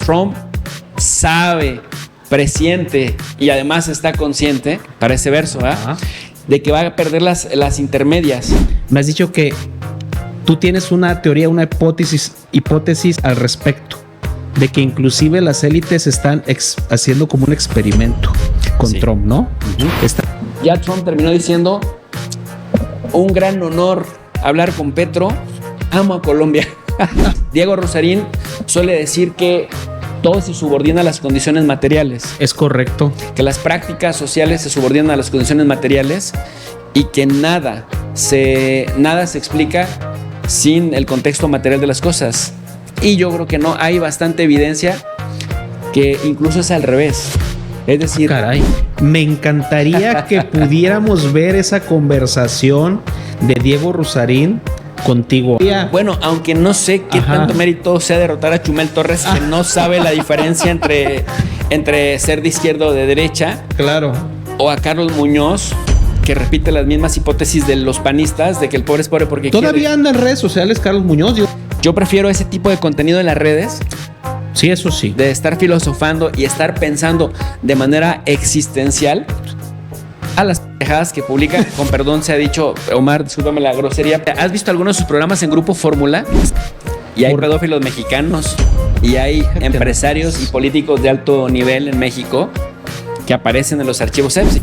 Trump sabe, presiente y además está consciente, para ese verso, de que va a perder las intermedias. Me has dicho que tú tienes una teoría, una hipótesis al respecto, de que inclusive las élites están haciendo como un experimento con Trump, ¿no? Uh-huh. Ya Trump terminó diciendo: un gran honor hablar con Petro, amo a Colombia. Diego Rusarín suele decir que todo se subordina a las condiciones materiales. Es correcto. Que las prácticas sociales se subordinan a las condiciones materiales y que nada se explica sin el contexto material de las cosas. Y yo creo que no, hay bastante evidencia que incluso es al revés. Es decir, caray, me encantaría que pudiéramos ver esa conversación de Diego Rusarín contigo. Bueno, aunque no sé qué tanto mérito sea derrotar a Chumel Torres, que no sabe la diferencia entre ser de izquierda o de derecha. Claro. O a Carlos Muñoz, que repite las mismas hipótesis de los panistas, de que el pobre es pobre porque todavía anda en redes sociales Carlos Muñoz. Yo prefiero ese tipo de contenido en las redes. Sí, eso sí. De estar filosofando y estar pensando de manera existencial a las pendejadas que publica. Con perdón se ha dicho, Omar, discúlpame la grosería. ¿Has visto algunos de sus programas en Grupo Fórmula? Y hay pedófilos mexicanos y hay empresarios y políticos de alto nivel en México que aparecen en los archivos EPSI.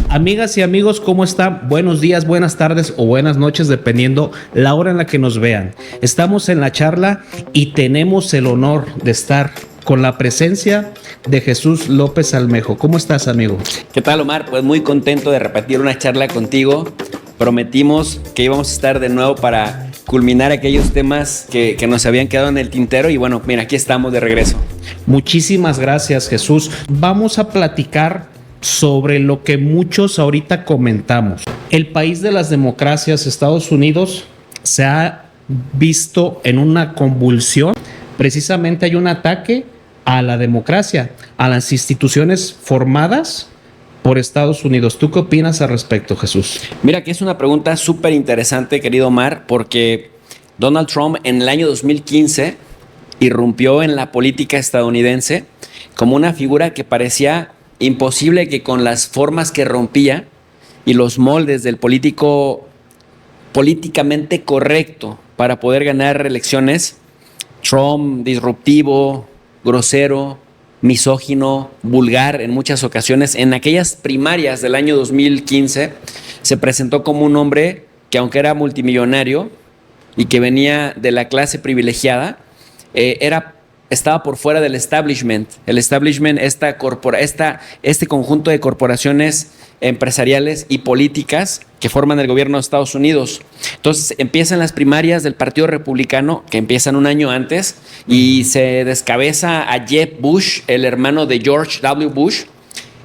Amigas y amigos, ¿cómo están? Buenos días, buenas tardes o buenas noches, dependiendo la hora en la que nos vean. Estamos en la charla y tenemos el honor de estar con la presencia de Jesús López Almejo. ¿Cómo estás, amigo? ¿Qué tal, Omar? Pues muy contento de repetir una charla contigo. Prometimos que íbamos a estar de nuevo para culminar aquellos temas que nos habían quedado en el tintero y bueno, mira, aquí estamos de regreso. Muchísimas gracias, Jesús. Vamos a platicar sobre lo que muchos ahorita comentamos. El país de las democracias, Estados Unidos, se ha visto en una convulsión. Precisamente hay un ataque a la democracia, a las instituciones formadas por Estados Unidos. ¿Tú qué opinas al respecto, Jesús? Mira que es una pregunta súper interesante, querido Omar, porque Donald Trump en el año 2015 irrumpió en la política estadounidense como una figura que parecía imposible, que con las formas que rompía y los moldes del político políticamente correcto para poder ganar reelecciones, Trump disruptivo, grosero, misógino, vulgar en muchas ocasiones. En aquellas primarias del año 2015 se presentó como un hombre que, aunque era multimillonario y que venía de la clase privilegiada, estaba por fuera del establishment. El establishment, este conjunto de corporaciones empresariales y políticas que forman el gobierno de Estados Unidos. Entonces empiezan las primarias del Partido Republicano, que empiezan un año antes, y se descabeza a Jeb Bush, el hermano de George W. Bush,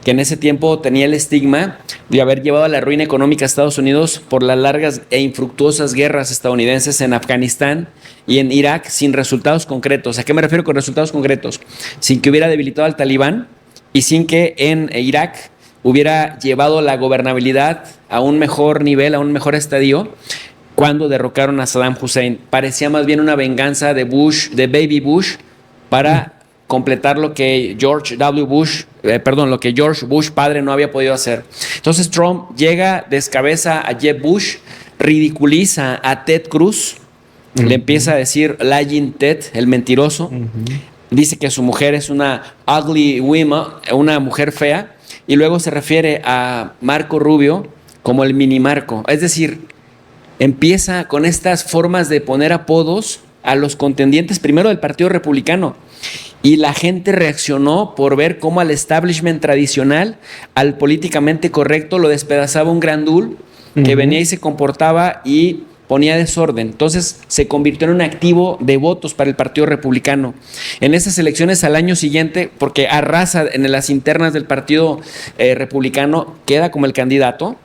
que en ese tiempo tenía el estigma de haber llevado a la ruina económica a Estados Unidos por las largas e infructuosas guerras estadounidenses en Afganistán y en Irak sin resultados concretos. ¿A qué me refiero con resultados concretos? Sin que hubiera debilitado al Talibán y sin que en Irak hubiera llevado la gobernabilidad a un mejor nivel, a un mejor estadio, cuando derrocaron a Saddam Hussein. Parecía más bien una venganza de Bush, de Baby Bush, para completar lo que George Bush padre no había podido hacer. Entonces Trump llega, descabeza a Jeb Bush, ridiculiza a Ted Cruz, le empieza a decir lying Ted, el mentiroso, dice que su mujer es una ugly woman, una mujer fea, y luego se refiere a Marco Rubio como el mini Marco. Es decir, empieza con estas formas de poner apodos a los contendientes primero del Partido Republicano. Y la gente reaccionó por ver cómo al establishment tradicional, al políticamente correcto, lo despedazaba un grandul que venía y se comportaba y ponía desorden. Entonces se convirtió en un activo de votos para el Partido Republicano. En esas elecciones al año siguiente, porque arrasa en las internas del Partido Republicano, queda como el candidato.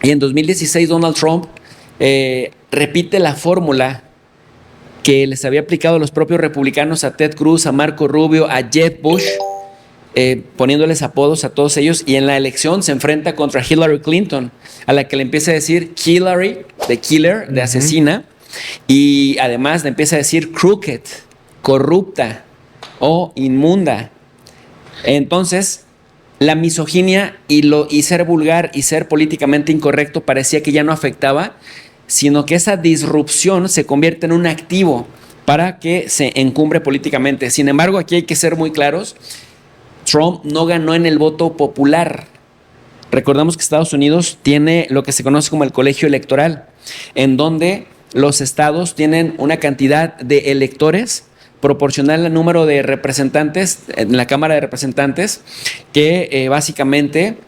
Y en 2016 Donald Trump repite la fórmula que les había aplicado los propios republicanos a Ted Cruz, a Marco Rubio, a Jeb Bush, poniéndoles apodos a todos ellos, y en la elección se enfrenta contra Hillary Clinton, a la que le empieza a decir Hillary, de killer, de asesina, y además le empieza a decir crooked, corrupta o inmunda. Entonces, la misoginia y ser vulgar y ser políticamente incorrecto parecía que ya no afectaba, sino que esa disrupción se convierte en un activo para que se encumbre políticamente. Sin embargo, aquí hay que ser muy claros. Trump no ganó en el voto popular. Recordamos que Estados Unidos tiene lo que se conoce como el colegio electoral, en donde los estados tienen una cantidad de electores proporcional al número de representantes en la Cámara de Representantes, que básicamente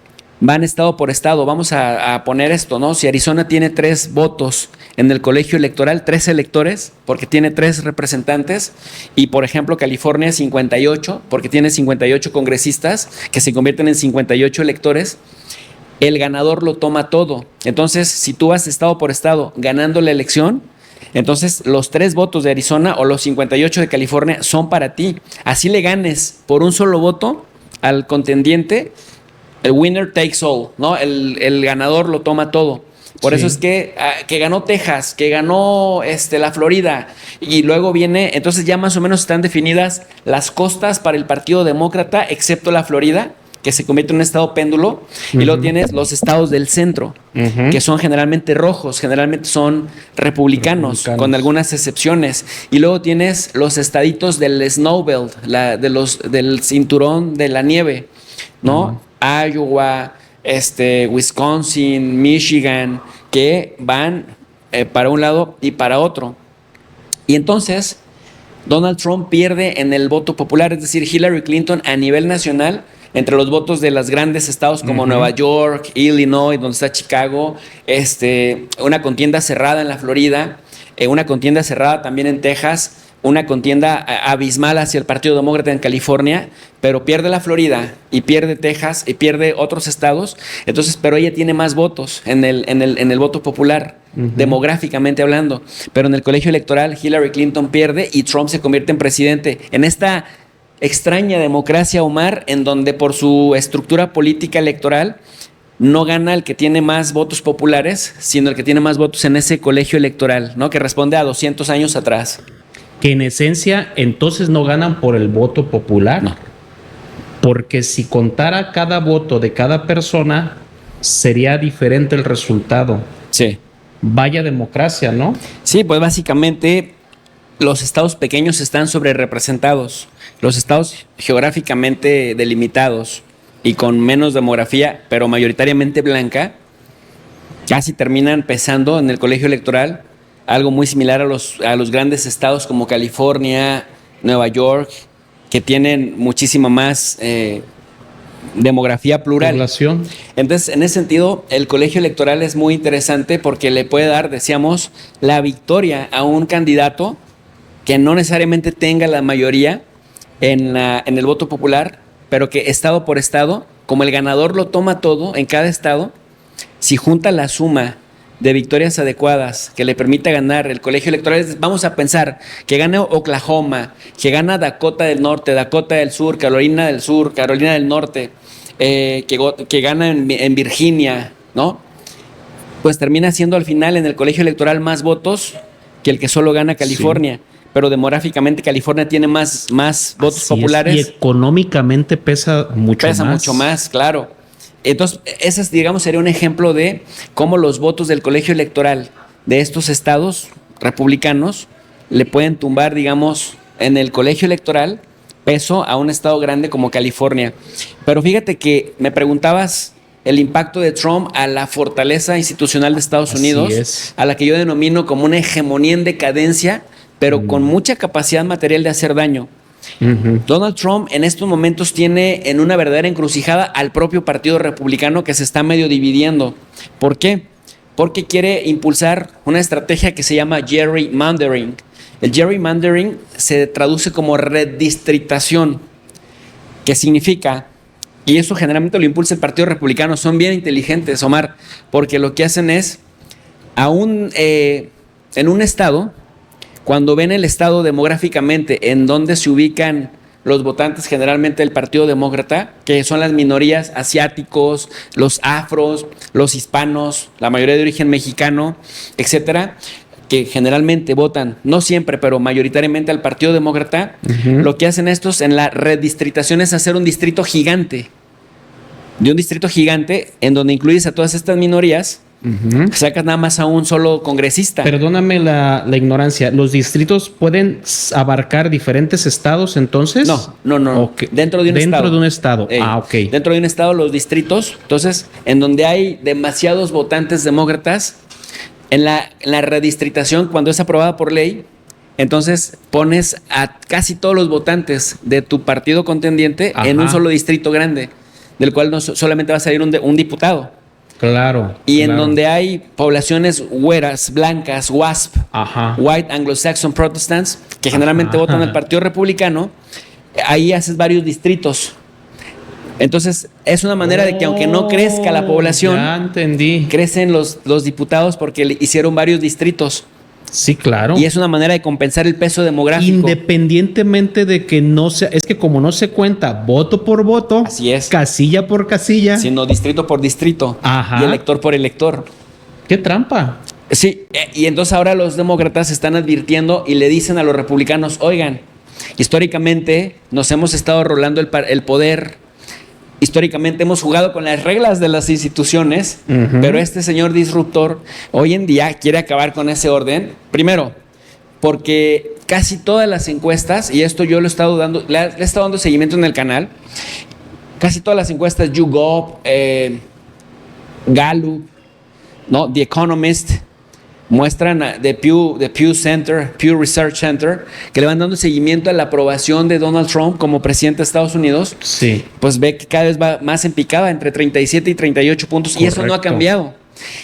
van estado por estado. Vamos a poner esto, ¿no? Si Arizona tiene 3 votos en el colegio electoral, 3 electores, porque tiene 3 representantes, y por ejemplo California 58, porque tiene 58 congresistas, que se convierten en 58 electores, el ganador lo toma todo. Entonces, si tú has estado por estado ganando la elección, entonces los 3 votos de Arizona o los 58 de California son para ti. Así le ganes por un solo voto al contendiente, el winner takes all, ¿no? El ganador lo toma todo. Por eso es que ganó Texas, que ganó la Florida, y luego viene, entonces ya más o menos están definidas las costas para el Partido Demócrata, excepto la Florida, que se convierte en un estado péndulo, y luego tienes los estados del centro, que son generalmente rojos, generalmente son republicanos, con algunas excepciones, y luego tienes los estaditos del Snow Belt, del cinturón de la nieve, ¿no? Iowa, Wisconsin, Michigan, que van para un lado y para otro. Y entonces Donald Trump pierde en el voto popular, es decir, Hillary Clinton a nivel nacional, entre los votos de los grandes estados como Nueva York, Illinois, donde está Chicago, una contienda cerrada en la Florida, una contienda cerrada también en Texas, una contienda abismal hacia el Partido Demócrata en California, pero pierde la Florida y pierde Texas y pierde otros estados. Entonces, pero ella tiene más votos en el voto popular, demográficamente hablando. Pero en el colegio electoral, Hillary Clinton pierde y Trump se convierte en presidente. En esta extraña democracia, Omar, en donde por su estructura política electoral no gana el que tiene más votos populares, sino el que tiene más votos en ese colegio electoral, ¿no? Que responde a 200 años atrás. Que en esencia entonces no ganan por el voto popular. No. Porque si contara cada voto de cada persona, sería diferente el resultado. Sí. Vaya democracia, ¿no? Sí, pues básicamente los estados pequeños están sobrerepresentados. Los estados geográficamente delimitados y con menos demografía, pero mayoritariamente blanca, casi terminan pesando en el colegio electoral, algo muy similar a los grandes estados como California, Nueva York, que tienen muchísima más demografía plural. Población. Entonces, en ese sentido, el colegio electoral es muy interesante porque le puede dar, decíamos, la victoria a un candidato que no necesariamente tenga la mayoría en el voto popular, pero que estado por estado, como el ganador lo toma todo en cada estado, si junta la suma de victorias adecuadas que le permita ganar el colegio electoral, vamos a pensar que gana Oklahoma, que gana Dakota del Norte, Dakota del Sur, Carolina del Sur, Carolina del Norte, que gana en Virginia, ¿no? Pues termina siendo al final en el colegio electoral más votos que el que solo gana California. Sí. Pero demográficamente California tiene más votos populares. Y económicamente pesa mucho más. Pesa mucho más, claro. Entonces, ese, digamos, sería un ejemplo de cómo los votos del colegio electoral de estos estados republicanos le pueden tumbar, digamos, en el colegio electoral peso a un estado grande como California. Pero fíjate que me preguntabas el impacto de Trump a la fortaleza institucional de Estados Unidos, a la que yo denomino como una hegemonía en decadencia, pero con mucha capacidad material de hacer daño. Donald Trump en estos momentos tiene en una verdadera encrucijada al propio Partido Republicano, que se está medio dividiendo. ¿Por qué? Porque quiere impulsar una estrategia que se llama gerrymandering. El gerrymandering se traduce como redistritación, que significa, y eso generalmente lo impulsa el Partido Republicano, son bien inteligentes, Omar, porque lo que hacen es, en un estado, cuando ven el estado demográficamente en donde se ubican los votantes generalmente del Partido Demócrata, que son las minorías asiáticos, los afros, los hispanos, la mayoría de origen mexicano, etcétera, que generalmente votan, no siempre, pero mayoritariamente al Partido Demócrata, lo que hacen estos en la redistritación es hacer un distrito gigante. De un distrito gigante en donde incluyes a todas estas minorías, sacas nada más a un solo congresista. Perdóname la ignorancia. ¿Los distritos pueden abarcar diferentes estados entonces? No. Okay. Dentro de un estado. Dentro de un estado. Ok. Dentro de un estado, los distritos. Entonces, en donde hay demasiados votantes demócratas, en la redistritación, cuando es aprobada por ley, entonces pones a casi todos los votantes de tu partido contendiente en un solo distrito grande, del cual no solamente va a salir un diputado. Claro. Y en donde hay poblaciones güeras, blancas, WASP, White Anglo-Saxon Protestants, que generalmente votan al Partido Republicano, ahí haces varios distritos. Entonces, es una manera de que aunque no crezca la población, ya entendí, crecen los diputados porque le hicieron varios distritos. Sí, claro. Y es una manera de compensar el peso demográfico. Independientemente de que no sea, es que como no se cuenta voto por voto, así es, casilla por casilla, sino distrito por distrito y elector por elector. ¡Qué trampa! Sí, y entonces ahora los demócratas están advirtiendo y le dicen a los republicanos, oigan, históricamente nos hemos estado rolando el poder, históricamente hemos jugado con las reglas de las instituciones, pero este señor disruptor hoy en día quiere acabar con ese orden. Primero, porque casi todas las encuestas, y esto yo lo he estado dando, le he estado dando seguimiento en el canal, casi todas las encuestas, YouGov, Gallup, ¿no? The Economist, muestran de Pew Research Center, que le van dando seguimiento a la aprobación de Donald Trump como presidente de Estados Unidos. Sí. Pues ve que cada vez va más en picada, entre 37 y 38 puntos. Correcto. Y eso no ha cambiado.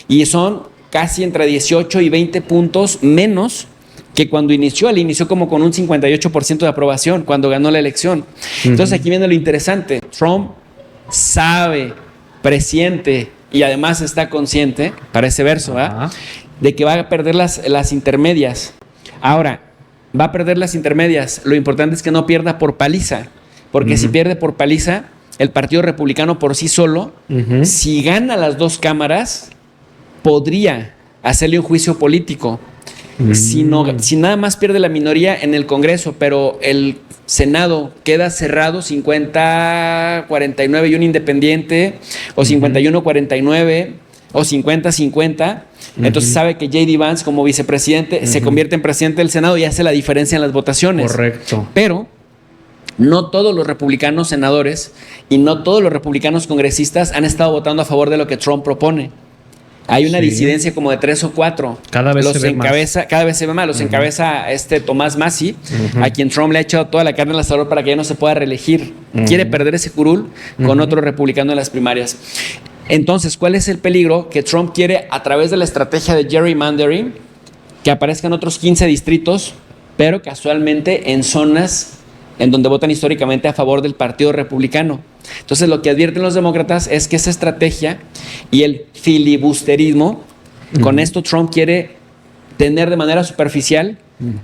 Y son casi entre 18 y 20 puntos menos que cuando inició. Él inició como con un 58% de aprobación cuando ganó la elección. Entonces aquí viene lo interesante. Trump sabe, presiente y además está consciente, para ese verso, de que va a perder las intermedias. Ahora, va a perder las intermedias. Lo importante es que no pierda por paliza, porque si pierde por paliza, el Partido Republicano por sí solo, si gana las dos cámaras, podría hacerle un juicio político. Si nada más pierde la minoría en el Congreso, pero el Senado queda cerrado 50-49 y un independiente, o 51-49, o 50-50, entonces sabe que J.D. Vance como vicepresidente se convierte en presidente del Senado y hace la diferencia en las votaciones. Correcto. Pero no todos los republicanos senadores y no todos los republicanos congresistas han estado votando a favor de lo que Trump propone. Hay una disidencia como de 3 o 4. Cada vez se ve más. Cada vez se ve más. Los encabeza Tomás Massie, a quien Trump le ha echado toda la carne al asador para que ya no se pueda reelegir. Quiere perder ese curul con otro republicano en las primarias. Entonces, ¿cuál es el peligro? Que Trump quiere, a través de la estrategia de gerrymandering, que aparezcan otros 15 distritos, pero casualmente en zonas en donde votan históricamente a favor del Partido Republicano. Entonces, lo que advierten los demócratas es que esa estrategia y el filibusterismo, con esto Trump quiere tener de manera superficial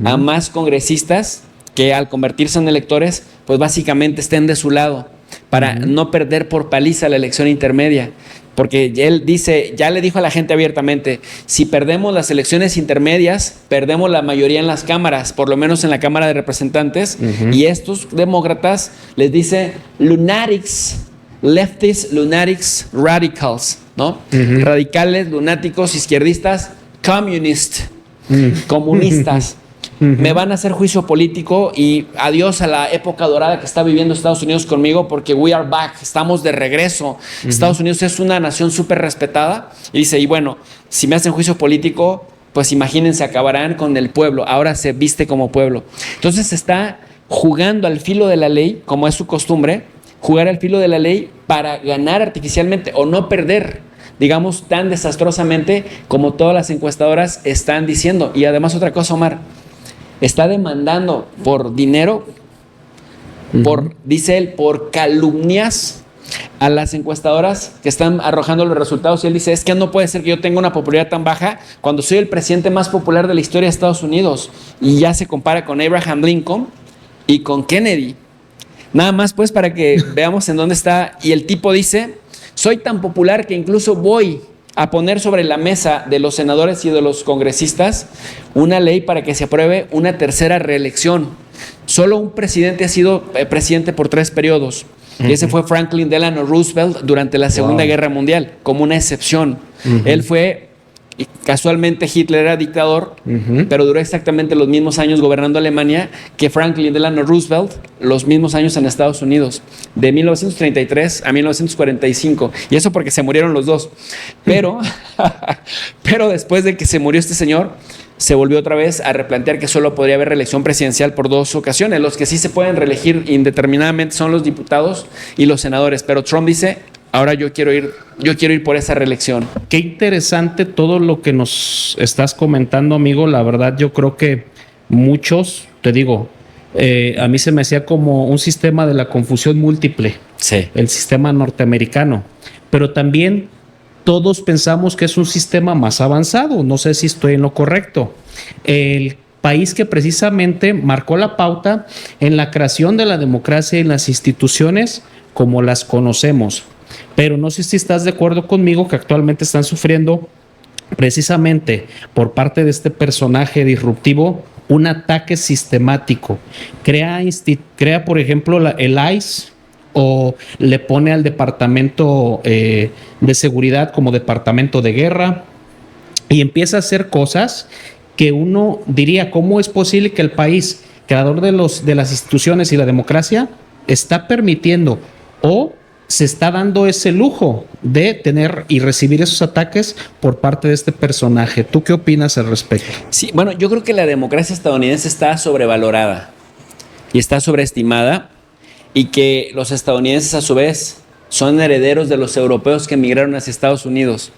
a más congresistas que al convertirse en electores, pues básicamente estén de su lado, para no perder por paliza la elección intermedia. Porque él dice, ya le dijo a la gente abiertamente, si perdemos las elecciones intermedias, perdemos la mayoría en las cámaras, por lo menos en la Cámara de Representantes, y estos demócratas les dice lunatics, leftists, lunatics, radicals, ¿no? Radicales, lunáticos, izquierdistas, communist, comunistas. Me van a hacer juicio político y adiós a la época dorada que está viviendo Estados Unidos conmigo, porque we are back, estamos de regreso. Estados Unidos es una nación súper respetada. Y dice, y bueno, si me hacen juicio político, pues imagínense, acabarán con el pueblo. Ahora se viste como pueblo. Entonces está jugando al filo de la ley, como es su costumbre, jugar al filo de la ley para ganar artificialmente o no perder, digamos, tan desastrosamente como todas las encuestadoras están diciendo. Y además otra cosa, Omar, está demandando por dinero, dice él, por calumnias a las encuestadoras que están arrojando los resultados y él dice, es que no puede ser que yo tenga una popularidad tan baja cuando soy el presidente más popular de la historia de Estados Unidos. Y ya se compara con Abraham Lincoln y con Kennedy. Nada más pues para que veamos en dónde está. Y el tipo dice, soy tan popular que incluso voy a poner sobre la mesa de los senadores y de los congresistas una ley para que se apruebe una tercera reelección. Solo un presidente ha sido presidente por 3 periodos. Y ese fue Franklin Delano Roosevelt durante la Segunda Guerra Mundial, como una excepción. Él fue, casualmente Hitler era dictador, pero duró exactamente los mismos años gobernando Alemania que Franklin Delano Roosevelt, los mismos años en Estados Unidos, de 1933 a 1945. Y eso porque se murieron los dos. Pero después de que se murió este señor, se volvió otra vez a replantear que solo podría haber reelección presidencial por 2 ocasiones. Los que sí se pueden reelegir indeterminadamente son los diputados y los senadores. Pero Trump dice, ahora yo quiero ir por esa reelección. Qué interesante todo lo que nos estás comentando, amigo. La verdad, yo creo que muchos, te digo, a mí se me hacía como un sistema de la confusión múltiple. Sí. El sistema norteamericano. Pero también todos pensamos que es un sistema más avanzado. No sé si estoy en lo correcto. El país que precisamente marcó la pauta en la creación de la democracia y las instituciones como las conocemos. Pero no sé si estás de acuerdo conmigo que actualmente están sufriendo precisamente por parte de este personaje disruptivo un ataque sistemático. Crea por ejemplo, el ICE, o le pone al departamento de seguridad como departamento de guerra y empieza a hacer cosas que uno diría, ¿cómo es posible que el país, creador de las instituciones y la democracia, está permitiendo o se está dando ese lujo de tener y recibir esos ataques por parte de este personaje? ¿Tú qué opinas al respecto? Sí, bueno, yo creo que la democracia estadounidense está sobrevalorada y está sobreestimada, y que los estadounidenses a su vez son herederos de los europeos que emigraron hacia Estados Unidos.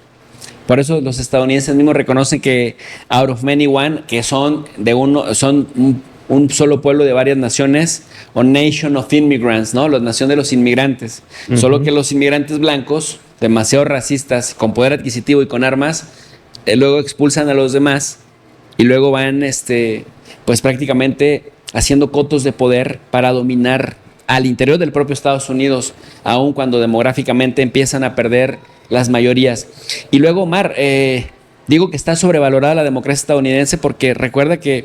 Por eso los estadounidenses mismos reconocen que out of many one, que son un solo pueblo de varias naciones, o nation of immigrants, ¿no? La nación de los inmigrantes. Solo que los inmigrantes blancos, demasiado racistas, con poder adquisitivo y con armas, luego expulsan a los demás y luego van pues prácticamente haciendo cotos de poder para dominar al interior del propio Estados Unidos, aun cuando demográficamente empiezan a perder las mayorías. Y luego, Omar, digo que está sobrevalorada la democracia estadounidense porque recuerda que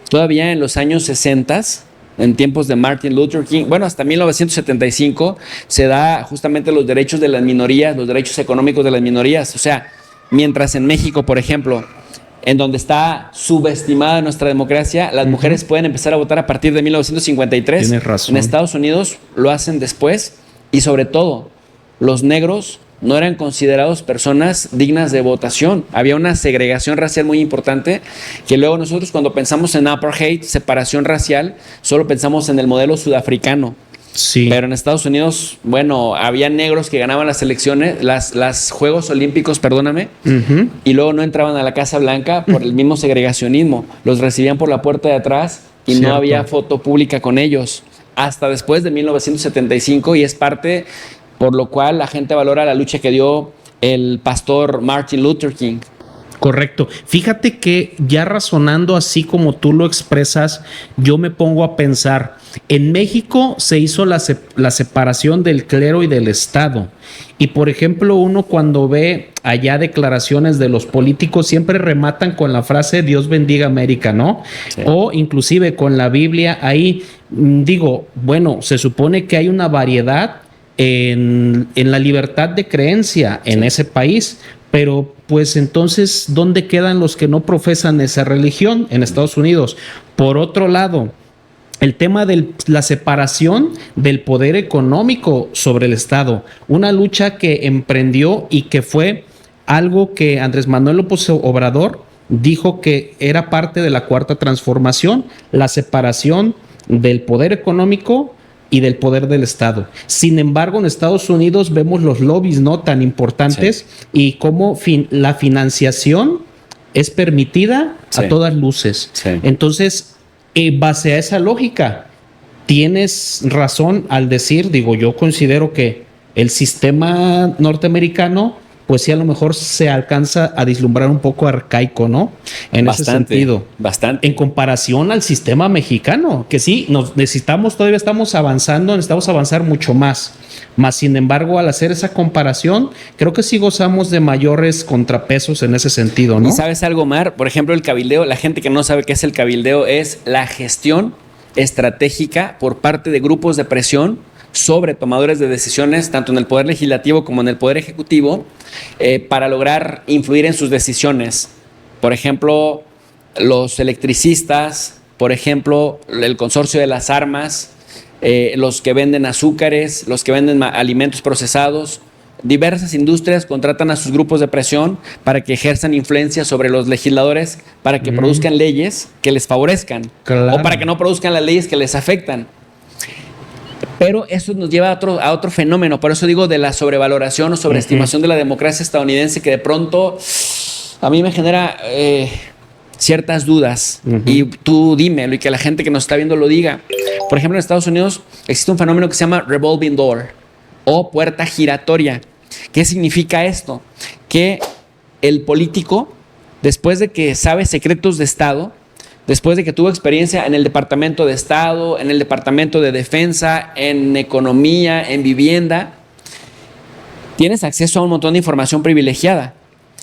todavía en los años 60, en tiempos de Martin Luther King, bueno, hasta 1975, se da justamente los derechos de las minorías, los derechos económicos de las minorías. O sea, mientras en México, por ejemplo, en donde está subestimada nuestra democracia, las mujeres pueden empezar a votar a partir de 1953. Tienes razón. En Estados Unidos lo hacen después, y sobre todo, los negros no eran considerados personas dignas de votación. Había una segregación racial muy importante que luego nosotros, cuando pensamos en apartheid, separación racial, solo pensamos en el modelo sudafricano. Sí. Pero en Estados Unidos, bueno, había negros que ganaban las elecciones, las Juegos Olímpicos, perdóname, y luego no entraban a la Casa Blanca por el mismo segregacionismo. Los recibían por la puerta de atrás y no había foto pública con ellos hasta después de 1975, y es parte por lo cual la gente valora la lucha que dio el pastor Martin Luther King. Correcto. Fíjate que ya razonando así como tú lo expresas, yo me pongo a pensar, en México se hizo la separación del clero y del Estado. Y por ejemplo, uno cuando ve allá declaraciones de los políticos siempre rematan con la frase Dios bendiga América, ¿no? Sí. O inclusive con la Biblia ahí. Digo, bueno, se supone que hay una variedad en la libertad de creencia en ese país, pero pues entonces, ¿dónde quedan los que no profesan esa religión en Estados Unidos? Por otro lado, el tema de la separación del poder económico sobre el Estado, una lucha que emprendió y que fue algo que Andrés Manuel López Obrador dijo que era parte de la Cuarta Transformación, la separación del poder económico y del poder del Estado. Sin embargo, en Estados Unidos vemos los lobbies no tan importantes, sí, y cómo la financiación es permitida, sí, a todas luces. Sí. Entonces, base a esa lógica, tienes razón al decir, digo, yo considero que el sistema norteamericano, pues sí, a lo mejor se alcanza a vislumbrar un poco arcaico, ¿no? En ese sentido. Bastante. En comparación al sistema mexicano, que sí, todavía estamos avanzando, necesitamos avanzar mucho más. Más sin embargo, al hacer esa comparación, creo que sí gozamos de mayores contrapesos en ese sentido, ¿no? ¿Y sabes algo, Mar? Por ejemplo, el cabildeo, la gente que no sabe qué es el cabildeo, es la gestión estratégica por parte de grupos de presión sobre tomadores de decisiones, tanto en el Poder Legislativo como en el Poder Ejecutivo, para lograr influir en sus decisiones. Por ejemplo, los electricistas, por ejemplo, el consorcio de las armas, los que venden azúcares, los que venden alimentos procesados. Diversas industrias contratan a sus grupos de presión para que ejerzan influencia sobre los legisladores, para que produzcan leyes que les favorezcan, claro, o para que no produzcan las leyes que les afectan. Pero eso nos lleva a otro fenómeno, por eso digo de la sobrevaloración o sobreestimación de la democracia estadounidense, que de pronto a mí me genera ciertas dudas. Y tú dímelo y que la gente que nos está viendo lo diga. Por ejemplo, en Estados Unidos existe un fenómeno que se llama revolving door o puerta giratoria. ¿Qué significa esto? Que el político, después de que sabe secretos de Estado, después de que tuvo experiencia en el Departamento de Estado, en el Departamento de Defensa, en economía, en vivienda, tienes acceso a un montón de información privilegiada.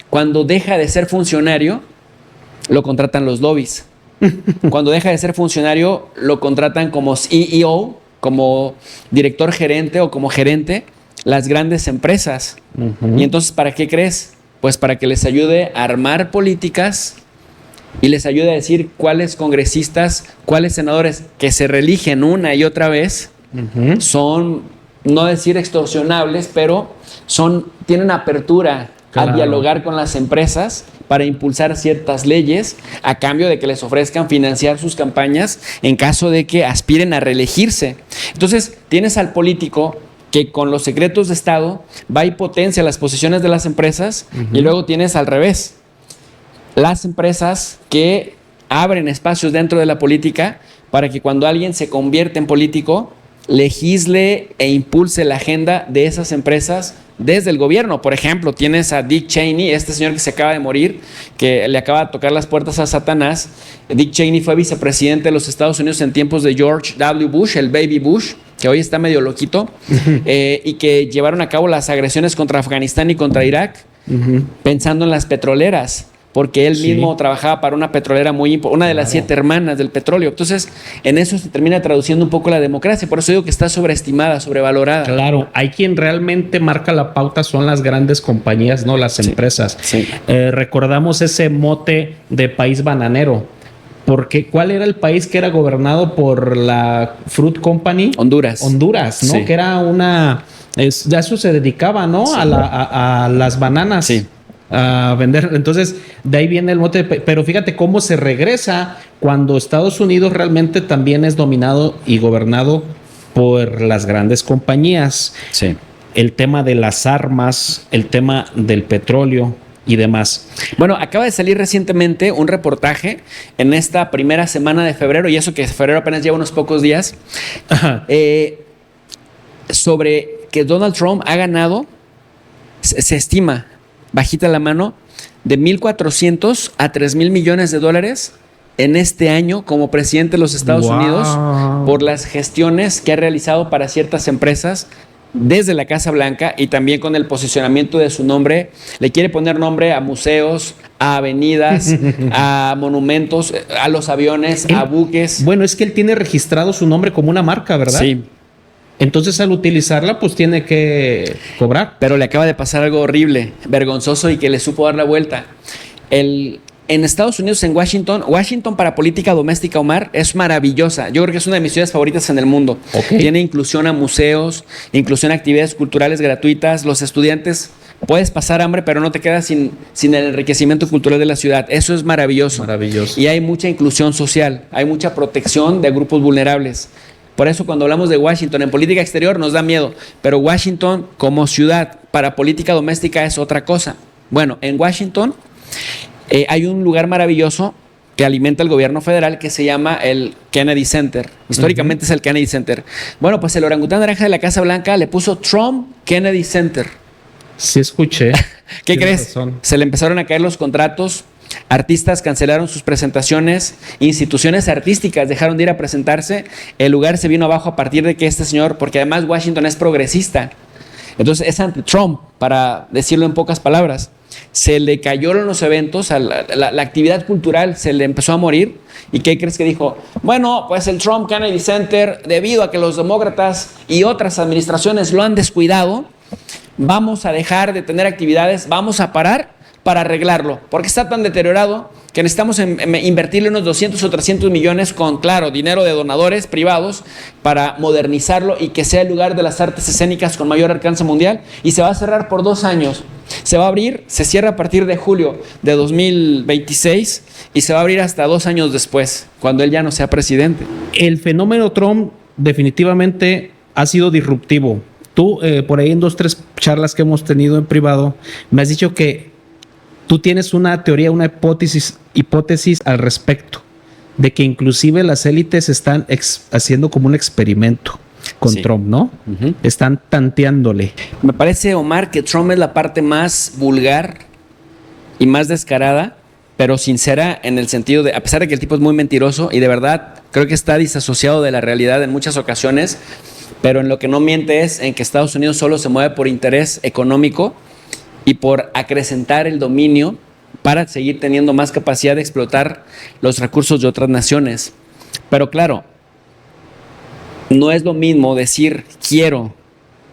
Cuando deja de ser funcionario, lo contratan los lobbies. Cuando deja de ser funcionario, lo contratan como CEO, como director gerente o como gerente, las grandes empresas. Y entonces, ¿para qué crees? Pues para que les ayude a armar políticas y les ayude a decir cuáles congresistas, cuáles senadores que se reeligen una y otra vez son, no decir extorsionables, pero tienen apertura a dialogar con las empresas para impulsar ciertas leyes a cambio de que les ofrezcan financiar sus campañas en caso de que aspiren a reelegirse. Entonces, tienes al político que con los secretos de Estado va y potencia las posiciones de las empresas, y luego tienes al revés, las empresas que abren espacios dentro de la política para que cuando alguien se convierte en político, legisle e impulse la agenda de esas empresas desde el gobierno. Por ejemplo, tienes a Dick Cheney, este señor que se acaba de morir, que le acaba de tocar las puertas a Satanás. Dick Cheney fue vicepresidente de los Estados Unidos en tiempos de George W. Bush, el Baby Bush, que hoy está medio loquito, y que llevaron a cabo las agresiones contra Afganistán y contra Irak, pensando en las petroleras, porque él mismo trabajaba para una petrolera una de las 7 hermanas del petróleo. Entonces, en eso se termina traduciendo un poco la democracia. Por eso digo que está sobreestimada, sobrevalorada. Claro, hay quien realmente marca la pauta, son las grandes compañías, no las empresas. Recordamos ese mote de país bananero. Porque ¿cuál era el país que era gobernado por la Fruit Company? Honduras. Honduras, ¿no? Que era a eso se dedicaba, ¿no? A las bananas. A vender. Entonces, de ahí viene el mote. Pero fíjate cómo se regresa cuando Estados Unidos realmente también es dominado y gobernado por las grandes compañías. El tema de las armas, el tema del petróleo y demás. Bueno, acaba de salir recientemente un reportaje en esta primera semana de febrero, y eso que febrero apenas lleva unos pocos días, sobre que Donald Trump ha ganado, se estima, bajita la mano, de 1,400 a 3,000 millones de dólares en este año como presidente de los Estados Unidos por las gestiones que ha realizado para ciertas empresas desde la Casa Blanca, y también con el posicionamiento de su nombre. Le quiere poner nombre a museos, a avenidas, a monumentos, a los aviones, a buques. Bueno, es que él tiene registrado su nombre como una marca, ¿verdad? Sí. Entonces, al utilizarla, pues tiene que cobrar. Pero le acaba de pasar algo horrible, vergonzoso, y que le supo dar la vuelta. En Estados Unidos, en Washington para política doméstica, Omar, es maravillosa. Yo creo que es una de mis ciudades favoritas en el mundo. Tiene inclusión a museos, inclusión a actividades culturales gratuitas. Los estudiantes, puedes pasar hambre, pero no te quedas sin el enriquecimiento cultural de la ciudad. Eso es maravilloso. Y hay mucha inclusión social, hay mucha protección de grupos vulnerables. Por eso cuando hablamos de Washington en política exterior nos da miedo, pero Washington como ciudad para política doméstica es otra cosa. Bueno, en Washington hay un lugar maravilloso que alimenta el gobierno federal, que se llama el Kennedy Center. Históricamente es el Kennedy Center. Bueno, pues el orangután naranja de la Casa Blanca le puso Trump Kennedy Center. Sí escuché. ¿Qué Tienes crees? razón. Se le empezaron a caer los contratos, artistas cancelaron sus presentaciones, instituciones artísticas dejaron de ir a presentarse, el lugar se vino abajo a partir de que este señor, porque además Washington es progresista, entonces es anti-Trump, para decirlo en pocas palabras. Se le cayeron los eventos, la actividad cultural se le empezó a morir. ¿Y qué crees que dijo? Bueno, pues el Trump Kennedy Center, debido a que los demócratas y otras administraciones lo han descuidado, vamos a dejar de tener actividades, vamos a parar para arreglarlo, porque está tan deteriorado que necesitamos invertirle unos 200 o 300 millones con, claro, dinero de donadores privados para modernizarlo y que sea el lugar de las artes escénicas con mayor alcance mundial, y se va a cerrar por 2 años. Se va a abrir, se cierra a partir de julio de 2026 y se va a abrir hasta 2 años después, cuando él ya no sea presidente. El fenómeno Trump definitivamente ha sido disruptivo. Tú, por ahí en 2, 3 charlas que hemos tenido en privado, me has dicho que tú tienes una teoría, una hipótesis al respecto, de que inclusive las élites están haciendo como un experimento con Trump, ¿no? Están tanteándole. Me parece, Omar, que Trump es la parte más vulgar y más descarada, pero sincera en el sentido de, a pesar de que el tipo es muy mentiroso y de verdad creo que está disasociado de la realidad en muchas ocasiones, pero en lo que no miente es en que Estados Unidos solo se mueve por interés económico y por acrecentar el dominio para seguir teniendo más capacidad de explotar los recursos de otras naciones. Pero claro, no es lo mismo decir quiero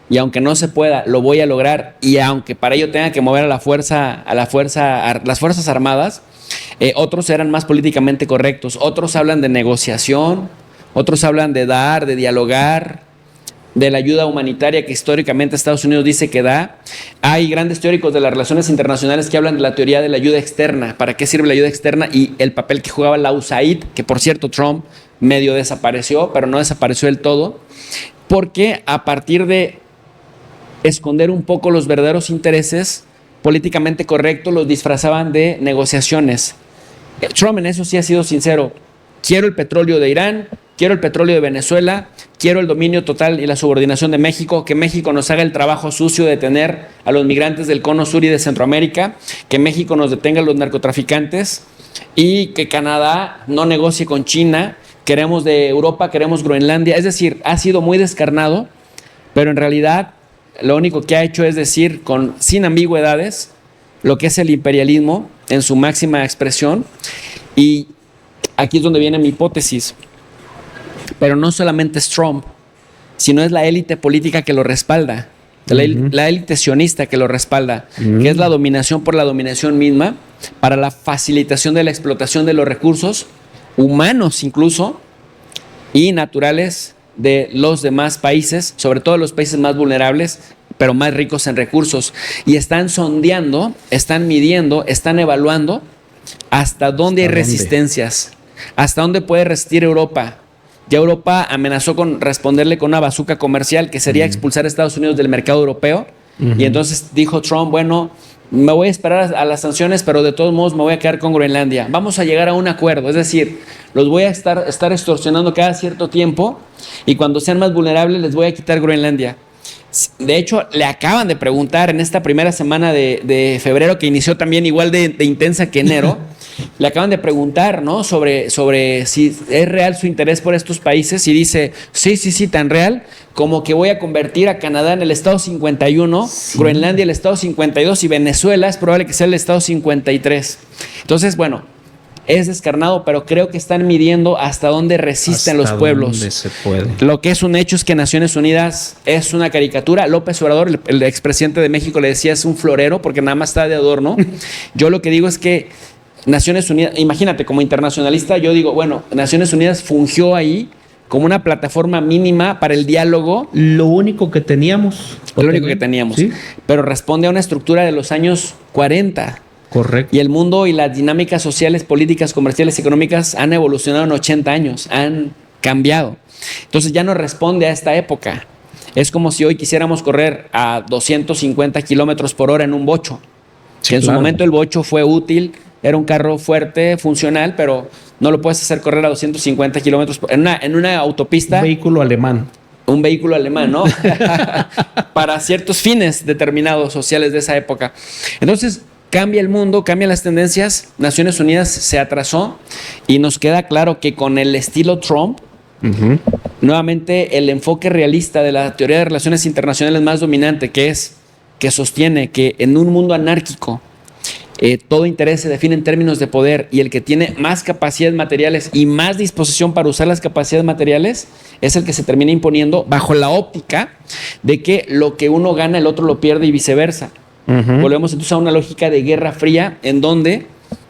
y aunque no se pueda, lo voy a lograr, y aunque para ello tenga que mover a las Fuerzas Armadas, otros eran más políticamente correctos, otros hablan de negociación, otros hablan de dar, de dialogar, de la ayuda humanitaria que históricamente Estados Unidos dice que da. Hay grandes teóricos de las relaciones internacionales que hablan de la teoría de la ayuda externa, para qué sirve la ayuda externa y el papel que jugaba la USAID, que por cierto Trump medio desapareció, pero no desapareció del todo, porque a partir de esconder un poco los verdaderos intereses políticamente correctos, los disfrazaban de negociaciones. Trump en eso sí ha sido sincero. Quiero el petróleo de Irán, quiero el petróleo de Venezuela, quiero el dominio total y la subordinación de México, que México nos haga el trabajo sucio de detener a los migrantes del cono sur y de Centroamérica, que México nos detenga a los narcotraficantes y que Canadá no negocie con China. Queremos de Europa, queremos Groenlandia. Es decir, ha sido muy descarnado, pero en realidad lo único que ha hecho es decir sin ambigüedades lo que es el imperialismo en su máxima expresión. Y aquí es donde viene mi hipótesis. Pero no solamente es Trump, sino es la élite política que lo respalda, la élite sionista que lo respalda, que es la dominación por la dominación misma, para la facilitación de la explotación de los recursos humanos incluso y naturales de los demás países, sobre todo los países más vulnerables, pero más ricos en recursos. Y están sondeando, están midiendo, están evaluando hasta dónde hay resistencias, hasta dónde puede resistir Europa. Ya Europa amenazó con responderle con una bazuca comercial, que sería expulsar a Estados Unidos del mercado europeo. Y entonces dijo Trump, bueno, me voy a esperar a las sanciones, pero de todos modos me voy a quedar con Groenlandia. Vamos a llegar a un acuerdo, es decir, los voy a estar extorsionando cada cierto tiempo y cuando sean más vulnerables les voy a quitar Groenlandia. De hecho, le acaban de preguntar en esta primera semana de febrero, que inició también igual de intensa que enero, le acaban de preguntar, ¿no?, sobre si es real su interés por estos países, y dice, sí, tan real como que voy a convertir a Canadá en el estado 51, Groenlandia el estado 52 y Venezuela es probable que sea el estado 53. Entonces, bueno, es descarnado, pero creo que están midiendo hasta dónde resisten los pueblos. Dónde se puede. Lo que es un hecho es que Naciones Unidas es una caricatura. López Obrador, el expresidente de México, le decía es un florero porque nada más está de adorno. Yo lo que digo es que Naciones Unidas, imagínate, como internacionalista, yo digo, bueno, Naciones Unidas fungió ahí como una plataforma mínima para el diálogo. Lo único que teníamos. Lo único que teníamos. ¿Sí? Pero responde a una estructura de los años 40. Correcto. Y el mundo y las dinámicas sociales, políticas, comerciales y económicas han evolucionado en 80 años, han cambiado. Entonces ya no responde a esta época. Es como si hoy quisiéramos correr a 250 kilómetros por hora en un bocho. Sí, que en su momento el bocho fue útil, era un carro fuerte, funcional, pero no lo puedes hacer correr a 250 kilómetros en una autopista. Vehículo alemán. Un vehículo alemán, ¿no? Para ciertos fines determinados sociales de esa época. Entonces, cambia el mundo, cambian las tendencias. Naciones Unidas se atrasó y nos queda claro que con el estilo Trump, nuevamente el enfoque realista de la teoría de relaciones internacionales más dominante, que sostiene que en un mundo anárquico todo interés se define en términos de poder, y el que tiene más capacidades materiales y más disposición para usar las capacidades materiales es el que se termina imponiendo, bajo la óptica de que lo que uno gana el otro lo pierde y viceversa. Volvemos entonces a una lógica de guerra fría en donde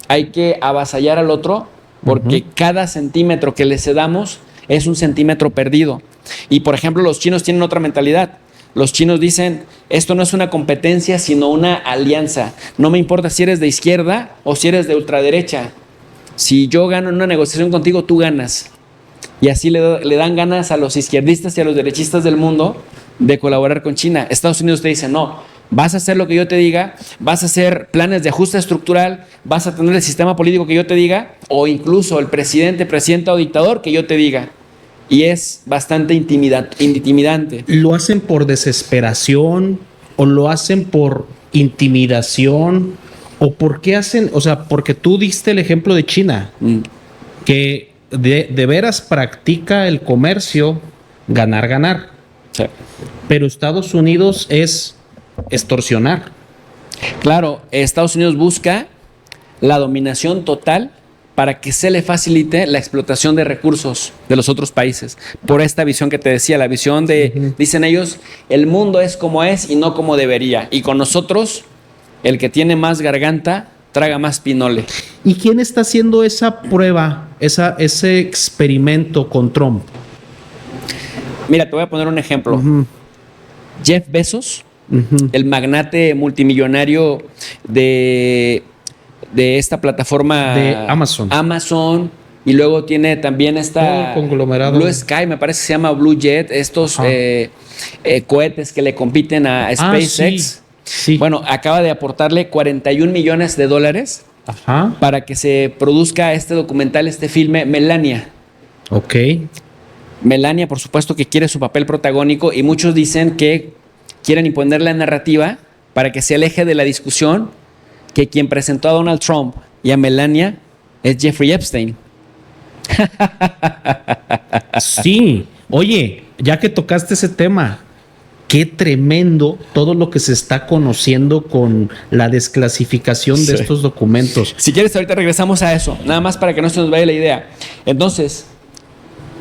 hay que avasallar al otro porque cada centímetro que le cedamos es un centímetro perdido. Y por ejemplo, los chinos tienen otra mentalidad. Los chinos dicen, esto no es una competencia, sino una alianza. No me importa si eres de izquierda o si eres de ultraderecha. Si yo gano en una negociación contigo, tú ganas. Y así le dan ganas a los izquierdistas y a los derechistas del mundo de colaborar con China. Estados Unidos te dice, no, vas a hacer lo que yo te diga, vas a hacer planes de ajuste estructural, vas a tener el sistema político que yo te diga, o incluso el presidente o dictador que yo te diga. Y es bastante intimidante. ¿Lo hacen por desesperación o lo hacen por intimidación? ¿O por qué hacen? O sea, porque tú diste el ejemplo de China, que de veras practica el comercio ganar. Sí. Pero Estados Unidos es extorsionar. Claro, Estados Unidos busca la dominación total para que se le facilite la explotación de recursos de los otros países. Por esta visión que te decía, la visión de, dicen ellos, el mundo es como es y no como debería. Y con nosotros, el que tiene más garganta, traga más pinole. ¿Y quién está haciendo esa prueba, ese experimento con Trump? Mira, te voy a poner un ejemplo. Jeff Bezos, el magnate multimillonario de esta plataforma de Amazon, y luego tiene también esta conglomerado Blue Sky, me parece que se llama Blue Jet, estos cohetes que le compiten a SpaceX. Sí. Bueno, acaba de aportarle $41 millones para que se produzca este documental, este filme, Melania. Ok. Melania, por supuesto, que quiere su papel protagónico, y muchos dicen que quieren imponer la narrativa para que se aleje de la discusión que quien presentó a Donald Trump y a Melania es Jeffrey Epstein. Sí. Oye, ya que tocaste ese tema, qué tremendo todo lo que se está conociendo con la desclasificación de estos documentos. Si quieres, ahorita regresamos a eso, nada más para que no se nos vaya la idea. Entonces,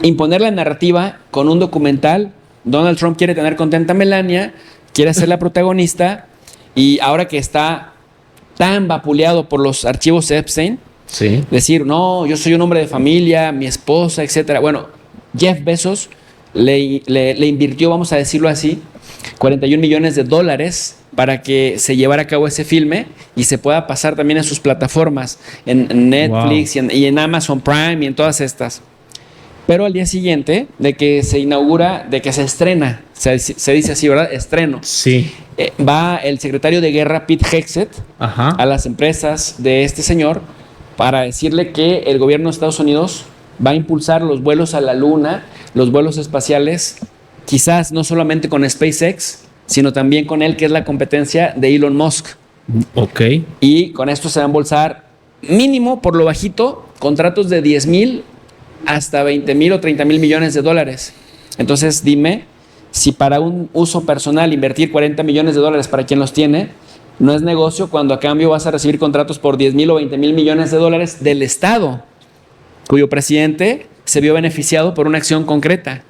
imponer la narrativa con un documental. Donald Trump quiere tener contenta a Melania, quiere ser la protagonista, y ahora que está tan vapuleado por los archivos Epstein, decir, no, yo soy un hombre de familia, mi esposa, etcétera. Bueno, Jeff Bezos le invirtió, vamos a decirlo así, $41 millones para que se llevara a cabo ese filme y se pueda pasar también en sus plataformas, en Netflix y en Amazon Prime y en todas estas. Pero al día siguiente de que se inaugura, de que se estrena, se dice así, ¿verdad? Estreno. Sí. Va el secretario de guerra, Pete Hegseth, a las empresas de este señor para decirle que el gobierno de Estados Unidos va a impulsar los vuelos a la luna, los vuelos espaciales, quizás no solamente con SpaceX, sino también con él, que es la competencia de Elon Musk. Ok. Y con esto se va a embolsar mínimo, por lo bajito, contratos de 10,000 hasta 20,000 o 30,000 millones de dólares. Entonces dime si para un uso personal invertir $40 millones para quien los tiene no es negocio, cuando a cambio vas a recibir contratos por 10,000 o 20,000 millones de dólares del Estado, cuyo presidente se vio beneficiado por una acción concreta.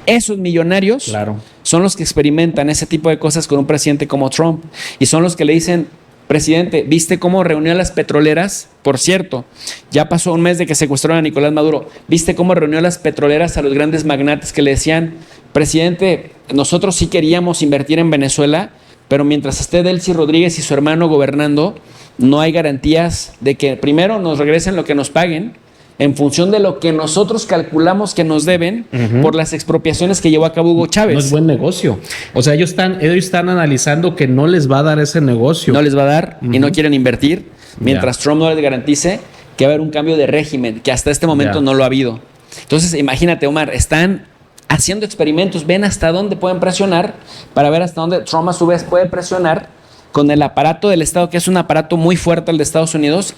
Esos millonarios son los que experimentan ese tipo de cosas con un presidente como Trump, y son los que le dicen, presidente, ¿viste cómo reunió a las petroleras? Por cierto, ya pasó un mes de que secuestraron a Nicolás Maduro. ¿Viste cómo reunió a las petroleras a los grandes magnates que le decían, presidente, nosotros sí queríamos invertir en Venezuela, pero mientras esté Delcy Rodríguez y su hermano gobernando, no hay garantías de que primero nos regresen lo que nos paguen, en función de lo que nosotros calculamos que nos deben por las expropiaciones que llevó a cabo Hugo Chávez. No es buen negocio. O sea, ellos están analizando que no les va a dar ese negocio. No les va a dar y no quieren invertir mientras Trump no les garantice que va a haber un cambio de régimen, que hasta este momento no lo ha habido. Entonces, imagínate, Omar, están haciendo experimentos, ven hasta dónde pueden presionar para ver hasta dónde Trump a su vez puede presionar con el aparato del Estado, que es un aparato muy fuerte el de Estados Unidos,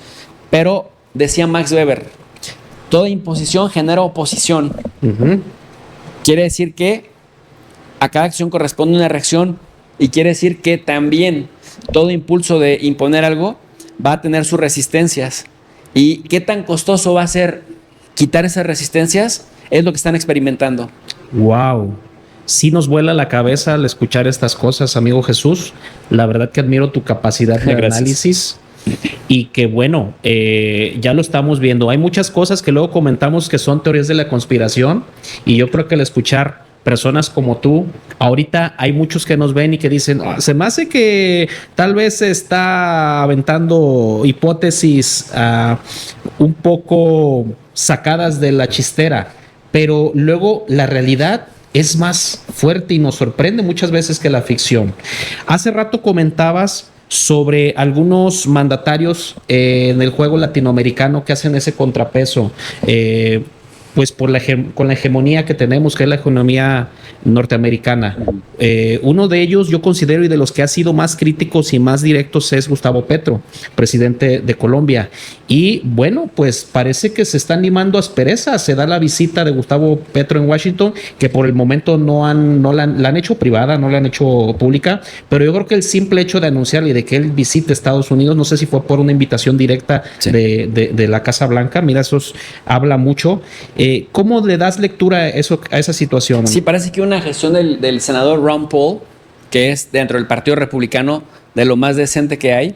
pero decía Max Weber, toda imposición genera oposición. Quiere decir que a cada acción corresponde una reacción y quiere decir que también todo impulso de imponer algo va a tener sus resistencias. ¿Y qué tan costoso va a ser quitar esas resistencias? Es lo que están experimentando. Wow. Sí nos vuela la cabeza al escuchar estas cosas, amigo Jesús. La verdad que admiro tu capacidad de análisis y que bueno, ya lo estamos viendo. Hay muchas cosas que luego comentamos que son teorías de la conspiración y yo creo que al escuchar personas como tú, ahorita hay muchos que nos ven y que dicen, se me hace que tal vez se está aventando hipótesis un poco sacadas de la chistera, pero luego la realidad es más fuerte y nos sorprende muchas veces que la ficción. Hace rato comentabas sobre algunos mandatarios en el juego latinoamericano que hacen ese contrapeso, pues con la hegemonía que tenemos, que es la hegemonía norteamericana. Uno de ellos yo considero y de los que ha sido más críticos y más directos es Gustavo Petro, presidente de Colombia. Y bueno, pues parece que se está animando asperezas. Se da la visita de Gustavo Petro en Washington, que por el momento la han hecho privada, no la han hecho pública, pero yo creo que el simple hecho de anunciarle y de que él visite Estados Unidos, no sé si fue por una invitación directa de la Casa Blanca, mira, eso habla mucho. ¿Cómo le das lectura a esa situación? Sí, parece que una gestión del senador Ron Paul, que es dentro del Partido Republicano de lo más decente que hay,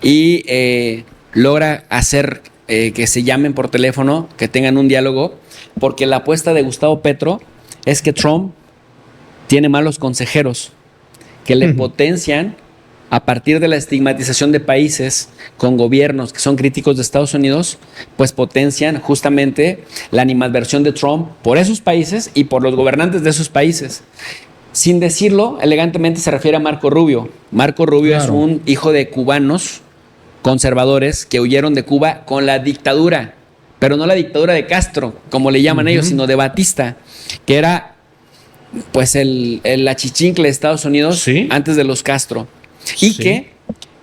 y logra hacer que se llamen por teléfono, que tengan un diálogo, porque la apuesta de Gustavo Petro es que Trump tiene malos consejeros, que le potencian a partir de la estigmatización de países con gobiernos que son críticos de Estados Unidos, pues potencian justamente la animadversión de Trump por esos países y por los gobernantes de esos países. Sin decirlo, elegantemente se refiere a Marco Rubio. Marco Rubio es un hijo de cubanos conservadores que huyeron de Cuba con la dictadura, pero no la dictadura de Castro, como le llaman ellos, sino de Batista, que era pues el achichincle de Estados Unidos antes de los Castro. Y que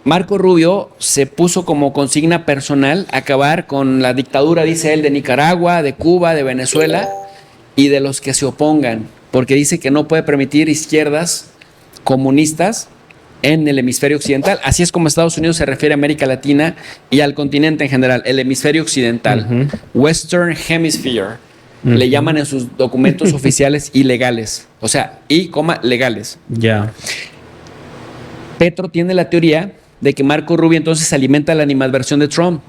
Marco Rubio se puso como consigna personal acabar con la dictadura, dice él, de Nicaragua, de Cuba, de Venezuela y de los que se opongan, porque dice que no puede permitir izquierdas comunistas en el hemisferio occidental. Así es como Estados Unidos se refiere a América Latina y al continente en general, el hemisferio occidental, Western Hemisphere. Le llaman en sus documentos oficiales ilegales, o sea, legales. Ya. Petro tiene la teoría de que Marco Rubio entonces alimenta la animadversión de Trump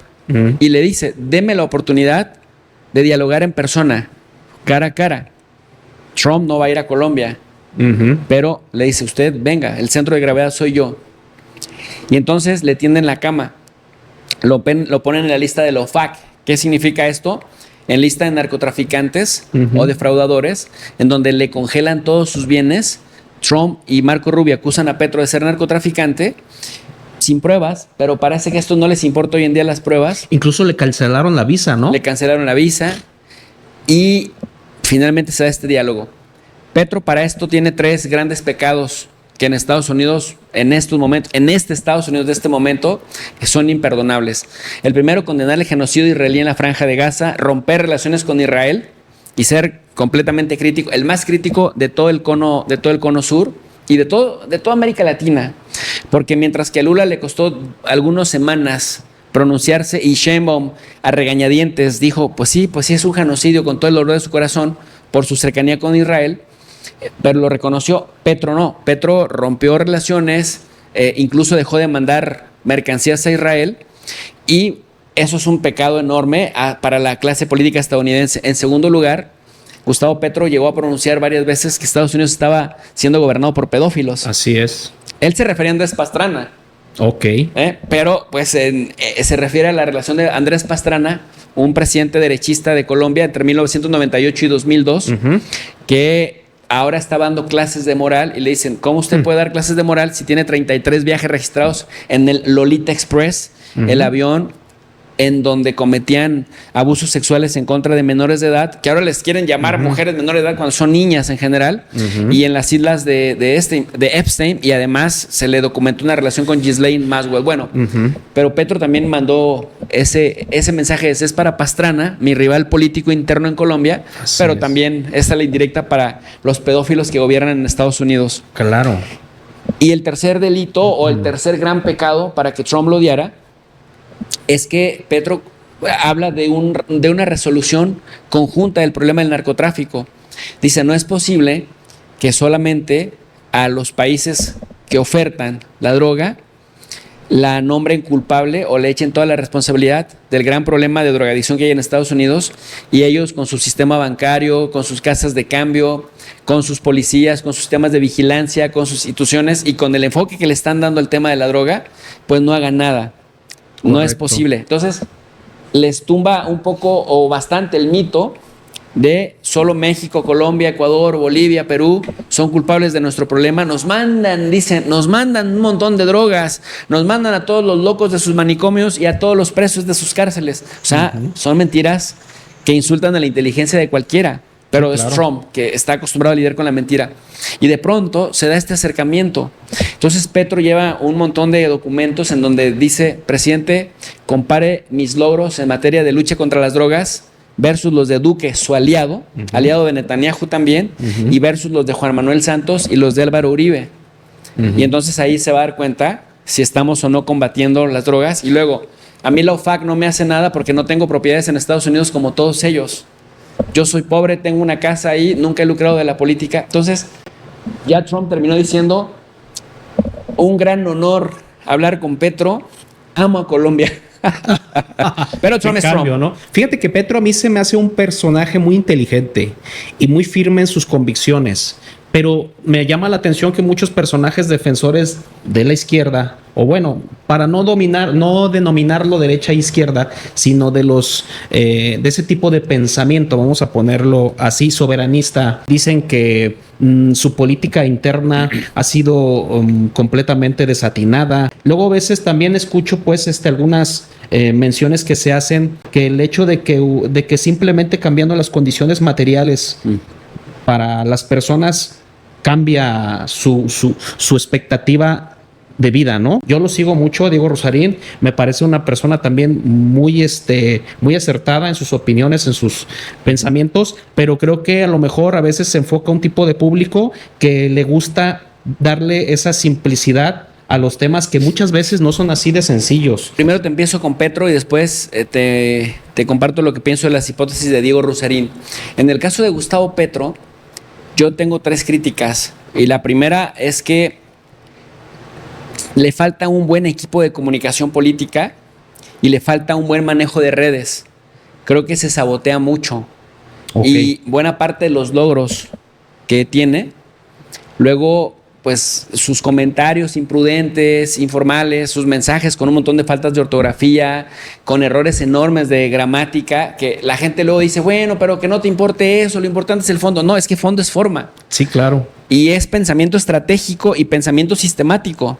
y le dice, deme la oportunidad de dialogar en persona, cara a cara. Trump no va a ir a Colombia, pero le dice, usted venga, el centro de gravedad soy yo. Y entonces le tienden la cama, lo ponen en la lista de la OFAC. ¿Qué significa esto? En lista de narcotraficantes o defraudadores, en donde le congelan todos sus bienes. Trump y Marco Rubio acusan a Petro de ser narcotraficante sin pruebas, pero parece que esto no les importa hoy en día las pruebas. Incluso le cancelaron la visa, ¿no? Le cancelaron la visa y finalmente se da este diálogo. Petro para esto tiene 3 grandes pecados que en Estados Unidos, en estos momentos, en este Estados Unidos de este momento, son imperdonables. El primero, condenar el genocidio israelí en la Franja de Gaza, romper relaciones con Israel y ser completamente crítico, el más crítico de todo el cono sur y de toda América Latina, porque mientras que a Lula le costó algunas semanas pronunciarse y Sheinbaum a regañadientes dijo, pues sí es un genocidio con todo el dolor de su corazón por su cercanía con Israel, pero lo reconoció. Petro no. Petro rompió relaciones, incluso dejó de mandar mercancías a Israel y eso es un pecado enorme para la clase política estadounidense. En segundo lugar, Gustavo Petro llegó a pronunciar varias veces que Estados Unidos estaba siendo gobernado por pedófilos. Así es. Él se refería a Andrés Pastrana, Ok. Pero pues se refiere a la relación de Andrés Pastrana, un presidente derechista de Colombia entre 1998 y 2002, que ahora está dando clases de moral y le dicen, ¿cómo usted puede dar clases de moral si tiene 33 viajes registrados en el Lolita Express, el avión en donde cometían abusos sexuales en contra de menores de edad, que ahora les quieren llamar mujeres menores de edad cuando son niñas en general, y en las islas de Epstein, y además se le documentó una relación con Ghislaine Maxwell. Bueno, pero Petro también mandó ese mensaje, ese es para Pastrana, mi rival político interno en Colombia, pero también esta ley directa para los pedófilos que gobiernan en Estados Unidos. Claro. Y el tercer delito o el tercer gran pecado para que Trump lo odiara es que Petro habla de una resolución conjunta del problema del narcotráfico. Dice, no es posible que solamente a los países que ofertan la droga la nombren culpable o le echen toda la responsabilidad del gran problema de drogadicción que hay en Estados Unidos, y ellos con su sistema bancario, con sus casas de cambio, con sus policías, con sus sistemas de vigilancia, con sus instituciones y con el enfoque que le están dando al tema de la droga, pues no hagan nada. Correcto. No es posible. Entonces, les tumba un poco o bastante el mito de solo México, Colombia, Ecuador, Bolivia, Perú son culpables de nuestro problema. Nos mandan, dicen, nos mandan un montón de drogas, nos mandan a todos los locos de sus manicomios y a todos los presos de sus cárceles. O sea, son mentiras que insultan a la inteligencia de cualquiera. Pero es Trump, que está acostumbrado a lidiar con la mentira. Y de pronto se da este acercamiento. Entonces Petro lleva un montón de documentos en donde dice, presidente, compare mis logros en materia de lucha contra las drogas versus los de Duque, su aliado, aliado de Netanyahu también, y versus los de Juan Manuel Santos y los de Álvaro Uribe. Y entonces ahí se va a dar cuenta si estamos o no combatiendo las drogas. Y luego, a mí la OFAC no me hace nada porque no tengo propiedades en Estados Unidos como todos ellos. Yo soy pobre, tengo una casa ahí, nunca he lucrado de la política. Entonces, ya Trump terminó diciendo, un gran honor hablar con Petro, amo a Colombia. Pero Trump es Trump, ¿no? Fíjate que Petro a mí se me hace un personaje muy inteligente y muy firme en sus convicciones. Pero me llama la atención que muchos personajes defensores de la izquierda, o bueno, para no denominarlo derecha e izquierda, sino de ese tipo de pensamiento, vamos a ponerlo así, soberanista, dicen que su política interna ha sido completamente desatinada. Luego a veces también escucho pues algunas menciones que se hacen, que el hecho de que simplemente cambiando las condiciones materiales para las personas cambia su expectativa de vida, ¿no? Yo lo sigo mucho, Diego Rusarín, me parece una persona también muy acertada en sus opiniones, en sus pensamientos, pero creo que a lo mejor a veces se enfoca a un tipo de público que le gusta darle esa simplicidad a los temas que muchas veces no son así de sencillos. Primero te empiezo con Petro y después te comparto lo que pienso de las hipótesis de Diego Rusarín. En el caso de Gustavo Petro, yo tengo 3 críticas, y la primera es que le falta un buen equipo de comunicación política y le falta un buen manejo de redes. Creo que se sabotea mucho. Y buena parte de los logros que tiene, luego pues sus comentarios imprudentes, informales, sus mensajes con un montón de faltas de ortografía, con errores enormes de gramática, que la gente luego dice, bueno, pero que no te importe eso, lo importante es el fondo. No, es que fondo es forma. Sí, claro. Y es pensamiento estratégico y pensamiento sistemático.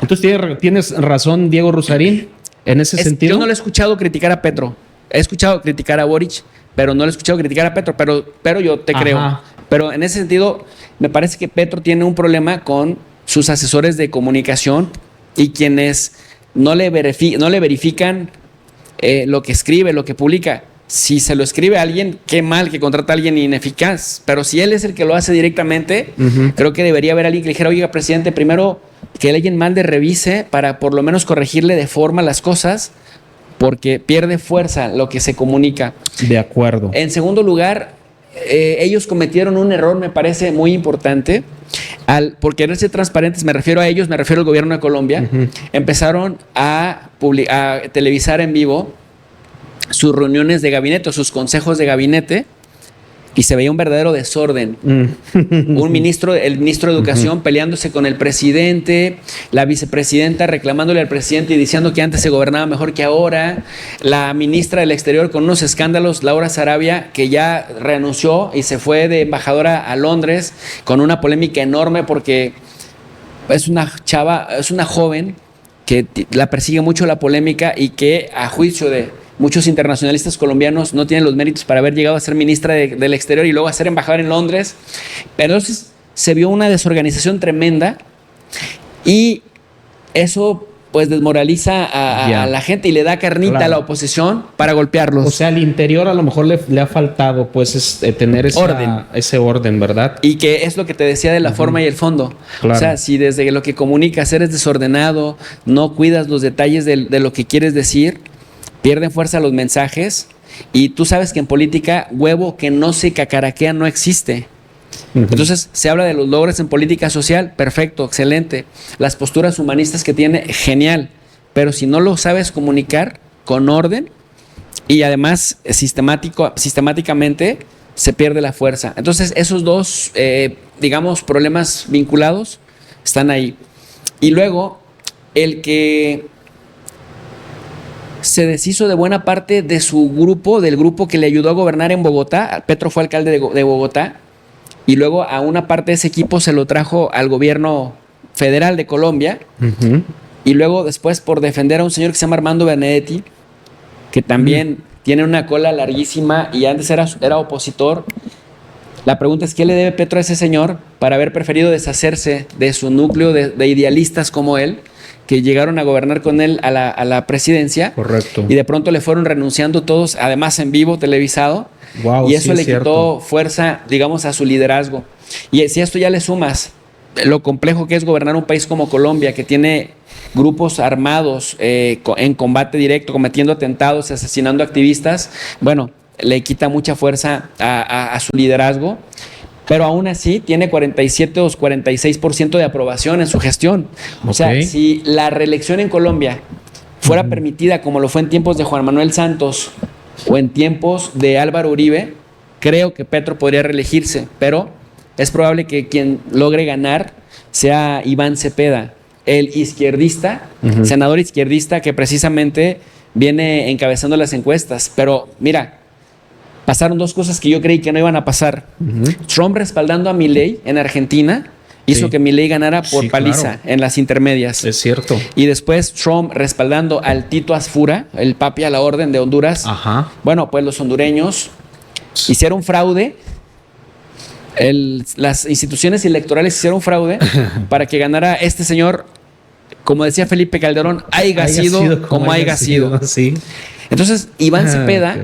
Entonces tienes razón, Diego Rusarín, en ese sentido. Yo no le he escuchado criticar a Petro. He escuchado criticar a Boric, pero no le he escuchado criticar a Petro, pero yo te creo. Pero en ese sentido, me parece que Petro tiene un problema con sus asesores de comunicación y quienes no le verifican lo que escribe, lo que publica. Si se lo escribe a alguien, qué mal que contrata a alguien ineficaz. Pero si él es el que lo hace directamente, creo que debería haber alguien que le dijera, oiga, presidente, primero que alguien mal de revise para por lo menos corregirle de forma las cosas, porque pierde fuerza lo que se comunica. De acuerdo. En segundo lugar, ellos cometieron un error, me parece muy importante. Por querer ser transparentes, me refiero a ellos, me refiero al gobierno de Colombia, empezaron a televisar en vivo sus reuniones de gabinete, sus consejos de gabinete, y se veía un verdadero desorden. El ministro de Educación peleándose con el presidente, la vicepresidenta reclamándole al presidente y diciendo que antes se gobernaba mejor que ahora, la ministra del Exterior con unos escándalos, Laura Sarabia, que ya renunció y se fue de embajadora a Londres con una polémica enorme porque es una joven que la persigue mucho la polémica y que a juicio de muchos internacionalistas colombianos no tiene los méritos para haber llegado a ser ministra del Exterior y luego a ser embajadora en Londres. Pero entonces se vio una desorganización tremenda y eso pues desmoraliza a la gente y le da carnita a la oposición para golpearlos. O sea, al interior a lo mejor le ha faltado pues tener ese orden, ¿verdad? Y que es lo que te decía de la forma y el fondo. Claro. O sea, si desde lo que comunicas eres desordenado, no cuidas los detalles de lo que quieres decir, pierden fuerza los mensajes y tú sabes que en política huevo que no se cacaraquea no existe. Entonces se habla de los logros en política social, perfecto, excelente. Las posturas humanistas que tiene, genial. Pero si no lo sabes comunicar con orden y además sistemáticamente se pierde la fuerza. Entonces esos dos, digamos, problemas vinculados están ahí. Y luego el que se deshizo de buena parte de su grupo, del grupo que le ayudó a gobernar en Bogotá. Petro fue alcalde de Bogotá. Y luego a una parte de ese equipo se lo trajo al gobierno federal de Colombia. Y luego después por defender a un señor que se llama Armando Benedetti, que también tiene una cola larguísima y antes era opositor. La pregunta es, ¿qué le debe Petro a ese señor para haber preferido deshacerse de su núcleo de idealistas como él, que llegaron a gobernar con él a la presidencia? Correcto. Y de pronto le fueron renunciando todos, además en vivo, televisado. Wow, y eso le quitó fuerza, digamos, a su liderazgo. Y si a esto ya le sumas lo complejo que es gobernar un país como Colombia, que tiene grupos armados en combate directo, cometiendo atentados, asesinando activistas, bueno, le quita mucha fuerza a su liderazgo. Pero aún así tiene 47 o 46% de aprobación en su gestión. O sea, si la reelección en Colombia fuera permitida como lo fue en tiempos de Juan Manuel Santos o en tiempos de Álvaro Uribe, creo que Petro podría reelegirse, pero es probable que quien logre ganar sea Iván Cepeda, el izquierdista, senador izquierdista que precisamente viene encabezando las encuestas. Pero mira, pasaron dos cosas que yo creí que no iban a pasar. Trump respaldando a Milei en Argentina hizo que Milei ganara por paliza en las intermedias. Es cierto. Y después Trump respaldando al Tito Asfura, el papi a la orden de Honduras. Bueno, pues los hondureños hicieron fraude. Las instituciones electorales hicieron fraude para que ganara este señor, como decía Felipe Calderón, haya sido como haya sido. Sí. Entonces, Iván Cepeda,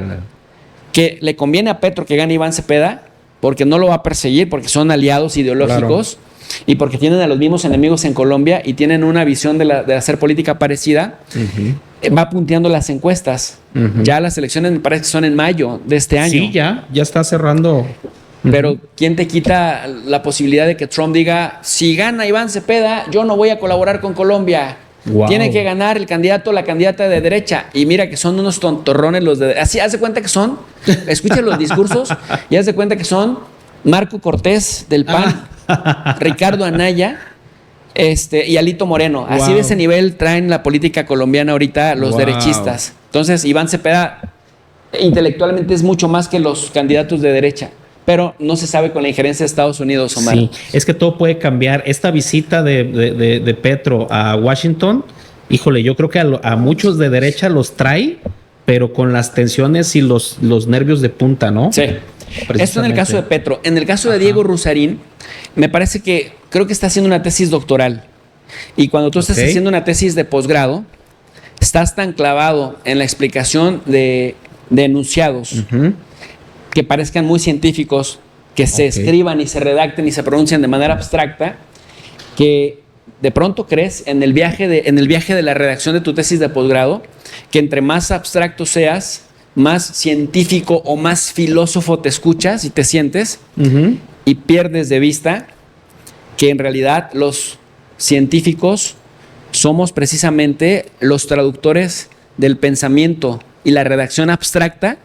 que le conviene a Petro que gane Iván Cepeda, porque no lo va a perseguir, porque son aliados ideológicos y porque tienen a los mismos enemigos en Colombia y tienen una visión de hacer política parecida, va punteando las encuestas. Ya las elecciones me parece que son en mayo de este año. Sí, ya está cerrando. Pero ¿quién te quita la posibilidad de que Trump diga, si gana Iván Cepeda, yo no voy a colaborar con Colombia? Wow. Tiene que ganar el candidato o la candidata de derecha. Y mira que son unos tontorrones los de... Así, haz de cuenta que son... Escucha los discursos y haz de cuenta que son Marco Cortés del PAN, Ricardo Anaya y Alito Moreno. Así de ese nivel traen la política colombiana ahorita los derechistas. Entonces, Iván Cepeda intelectualmente es mucho más que los candidatos de derecha. Pero no se sabe con la injerencia de Estados Unidos, Omar. Sí, es que todo puede cambiar. Esta visita de Petro a Washington, híjole, yo creo que a muchos de derecha los trae, pero con las tensiones y los nervios de punta, ¿no? Sí. Esto en el caso de Petro. En el caso de Diego Rusarín, me parece que creo que está haciendo una tesis doctoral. Y cuando tú estás haciendo una tesis de posgrado, estás tan clavado en la explicación de enunciados que parezcan muy científicos, que se escriban y se redacten y se pronuncian de manera abstracta, que de pronto crees en el viaje de la redacción de tu tesis de posgrado, que entre más abstracto seas, más científico o más filósofo te escuchas y te sientes, y pierdes de vista que en realidad los científicos somos precisamente los traductores del pensamiento y la redacción abstracta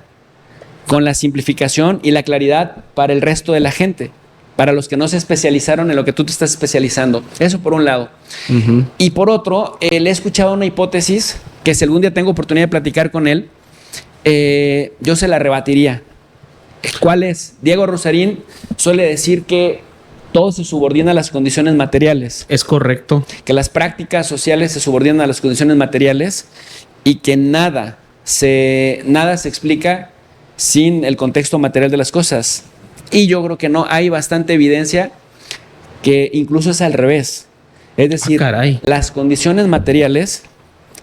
con la simplificación y la claridad para el resto de la gente, para los que no se especializaron en lo que tú te estás especializando. Eso por un lado. Uh-huh. Y por otro, le he escuchado una hipótesis que si algún día tengo oportunidad de platicar con él, yo se la rebatiría. ¿Cuál es? Diego Rusarín suele decir que todo se subordina a las condiciones materiales. Es correcto. Que las prácticas sociales se subordinan a las condiciones materiales y que nada se explica sin el contexto material de las cosas. Y yo creo que no, hay bastante evidencia que incluso es al revés. Es decir, las condiciones materiales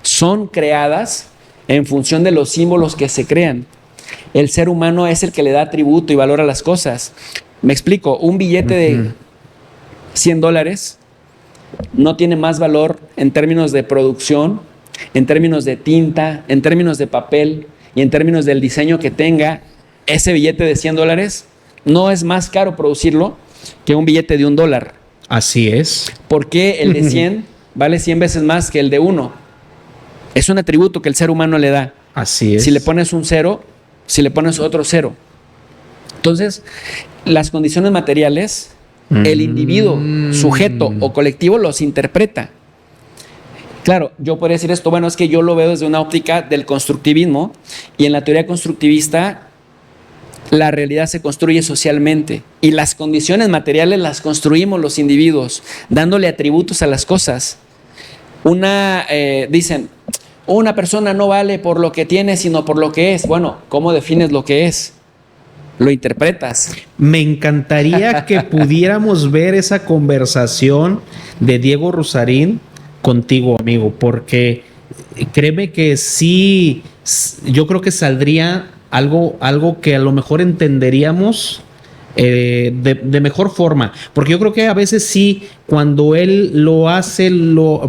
son creadas en función de los símbolos que se crean. El ser humano es el que le da tributo y valor a las cosas. Me explico, un billete de $100 no tiene más valor en términos de producción, en términos de tinta, en términos de papel y en términos del diseño que tenga. Ese billete de $100 no es más caro producirlo que un billete de $1. Así es. ¿Por qué el de 100 vale 100 veces más que el de 1? Es un atributo que el ser humano le da. Así es. Si le pones un 0, si le pones otro 0. Entonces, las condiciones materiales, el individuo, sujeto o colectivo los interpreta. Claro, yo podría decir esto, bueno, es que yo lo veo desde una óptica del constructivismo, y en la teoría constructivista la realidad se construye socialmente y las condiciones materiales las construimos los individuos, dándole atributos a las cosas. Dicen, una persona no vale por lo que tiene, sino por lo que es. Bueno, ¿cómo defines lo que es? Lo interpretas. Me encantaría que pudiéramos ver esa conversación de Diego Rusarín contigo, amigo, porque créeme que sí, yo creo que saldría algo que a lo mejor entenderíamos de mejor forma, porque yo creo que a veces sí, cuando él lo hace,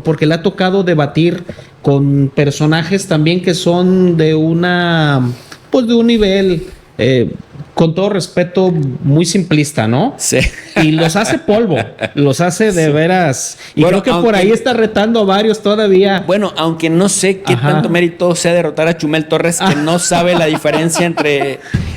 porque le ha tocado debatir con personajes también que son de de un nivel, con todo respeto, muy simplista, ¿no? Sí. Y los hace polvo, los hace de veras. Y bueno, creo que por ahí está retando a varios todavía. Bueno, aunque no sé qué tanto mérito sea derrotar a Chumel Torres, que no sabe la diferencia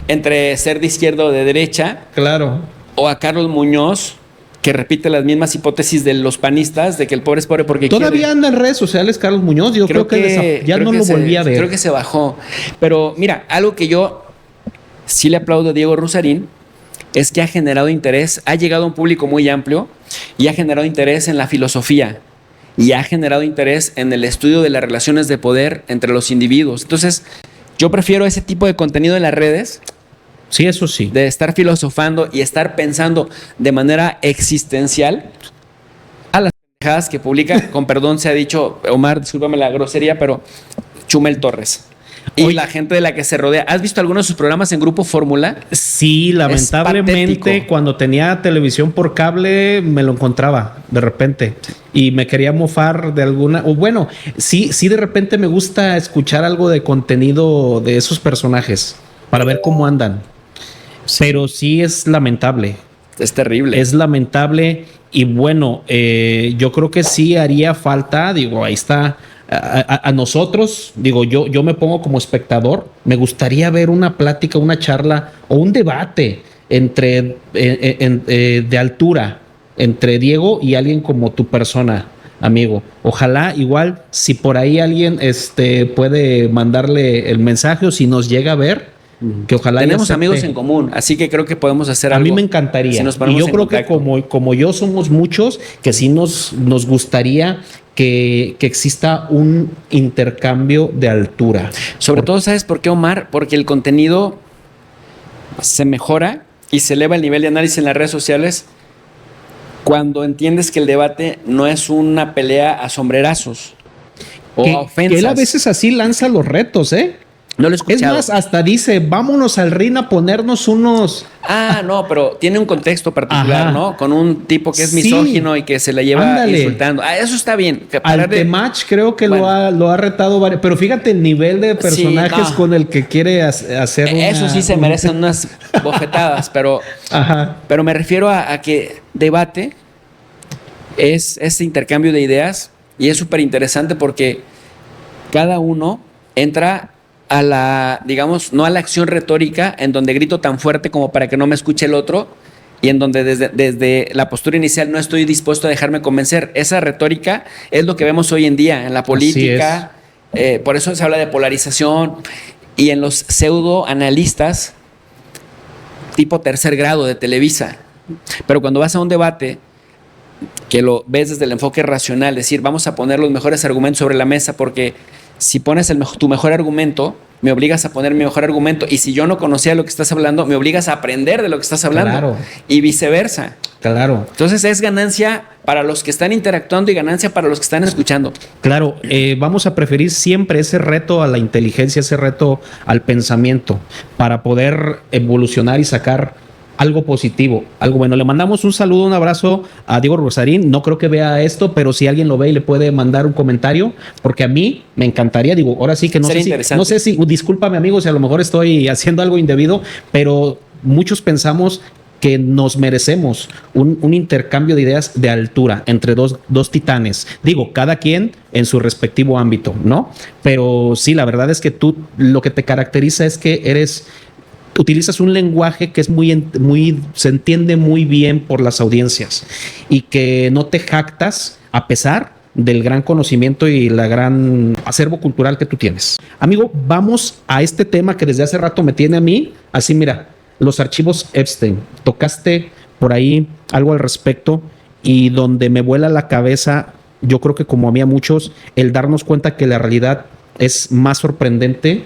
entre ser de izquierda o de derecha. Claro. O a Carlos Muñoz, que repite las mismas hipótesis de los panistas, de que el pobre es pobre porque todavía quiere. Anda en redes sociales Carlos Muñoz. Yo creo que ya no lo volví a ver. Creo que se bajó. Pero mira, algo que yo sí le aplaudo a Diego Rusarín es que ha generado interés, ha llegado a un público muy amplio y ha generado interés en la filosofía y ha generado interés en el estudio de las relaciones de poder entre los individuos. Entonces, yo prefiero ese tipo de contenido en las redes. Sí, eso sí. De estar filosofando y estar pensando de manera existencial a las pendejadas que publica, con perdón se ha dicho, Omar, discúlpame la grosería, pero Chumel Torres. Y la gente de la que se rodea. ¿Has visto algunos de sus programas en Grupo Fórmula? Sí, lamentablemente cuando tenía televisión por cable me lo encontraba de repente y me quería mofar de alguna. O bueno, sí, de repente me gusta escuchar algo de contenido de esos personajes para ver cómo andan. Pero sí es lamentable. Es terrible. Es lamentable y bueno, yo creo que sí haría falta, digo, ahí está. A nosotros, digo, yo me pongo como espectador, me gustaría ver una plática, una charla o un debate de altura entre Diego y alguien como tu persona, amigo. Ojalá igual si por ahí alguien puede mandarle el mensaje o si nos llega a ver, que ojalá. Tenemos amigos en común, así que creo que podemos hacer algo. A mí me encantaría. Si nos y yo creo contacto. Que como yo somos muchos, que sí nos gustaría que exista un intercambio de altura. Sobre todo, ¿sabes por qué, Omar? Porque el contenido se mejora y se eleva el nivel de análisis en las redes sociales cuando entiendes que el debate no es una pelea a sombrerazos o a ofensas. Que él a veces así lanza los retos, ¿eh? No lo he escuchado. Es más, hasta dice, vámonos al ring a ponernos unos... No, pero tiene un contexto particular, ¿no? Con un tipo que es misógino y que se la lleva insultando. Eso está bien. Al Temach creo que lo ha retado varios. Pero fíjate el nivel de personajes con el que quiere hacer eso sí se merecen unas bofetadas, pero me refiero a que debate es este intercambio de ideas y es súper interesante porque cada uno entra a la, digamos, no a la acción retórica en donde grito tan fuerte como para que no me escuche el otro y en donde desde la postura inicial no estoy dispuesto a dejarme convencer. Esa retórica es lo que vemos hoy en día en la política, por eso se habla de polarización y en los pseudoanalistas tipo tercer grado de Televisa. Pero cuando vas a un debate que lo ves desde el enfoque racional, decir, vamos a poner los mejores argumentos sobre la mesa, porque si pones tu mejor argumento, me obligas a poner mi mejor argumento, y si yo no conocía lo que estás hablando, me obligas a aprender de lo que estás hablando, Claro. y viceversa. Claro. Entonces es ganancia para los que están interactuando y ganancia para los que están escuchando. Claro, vamos a preferir siempre ese reto a la inteligencia, ese reto al pensamiento, para poder evolucionar y sacar algo positivo, algo bueno. Le mandamos un saludo, un abrazo a Diego Rosarín. No creo que vea esto, pero si alguien lo ve y le puede mandar un comentario, porque a mí me encantaría, digo, ahora sí que no sé si, discúlpame amigo, si a lo mejor estoy haciendo algo indebido, pero muchos pensamos que nos merecemos un intercambio de ideas de altura entre dos titanes. Digo, cada quien en su respectivo ámbito, ¿no? Pero sí, la verdad es que tú lo que te caracteriza es que utilizas un lenguaje que es se entiende muy bien por las audiencias y que no te jactas a pesar del gran conocimiento y la gran acervo cultural que tú tienes. Amigo, vamos a este tema que desde hace rato me tiene a mí, así mira, los archivos Epstein. Tocaste por ahí algo al respecto y donde me vuela la cabeza, yo creo que como a mí a muchos, el darnos cuenta que la realidad es más sorprendente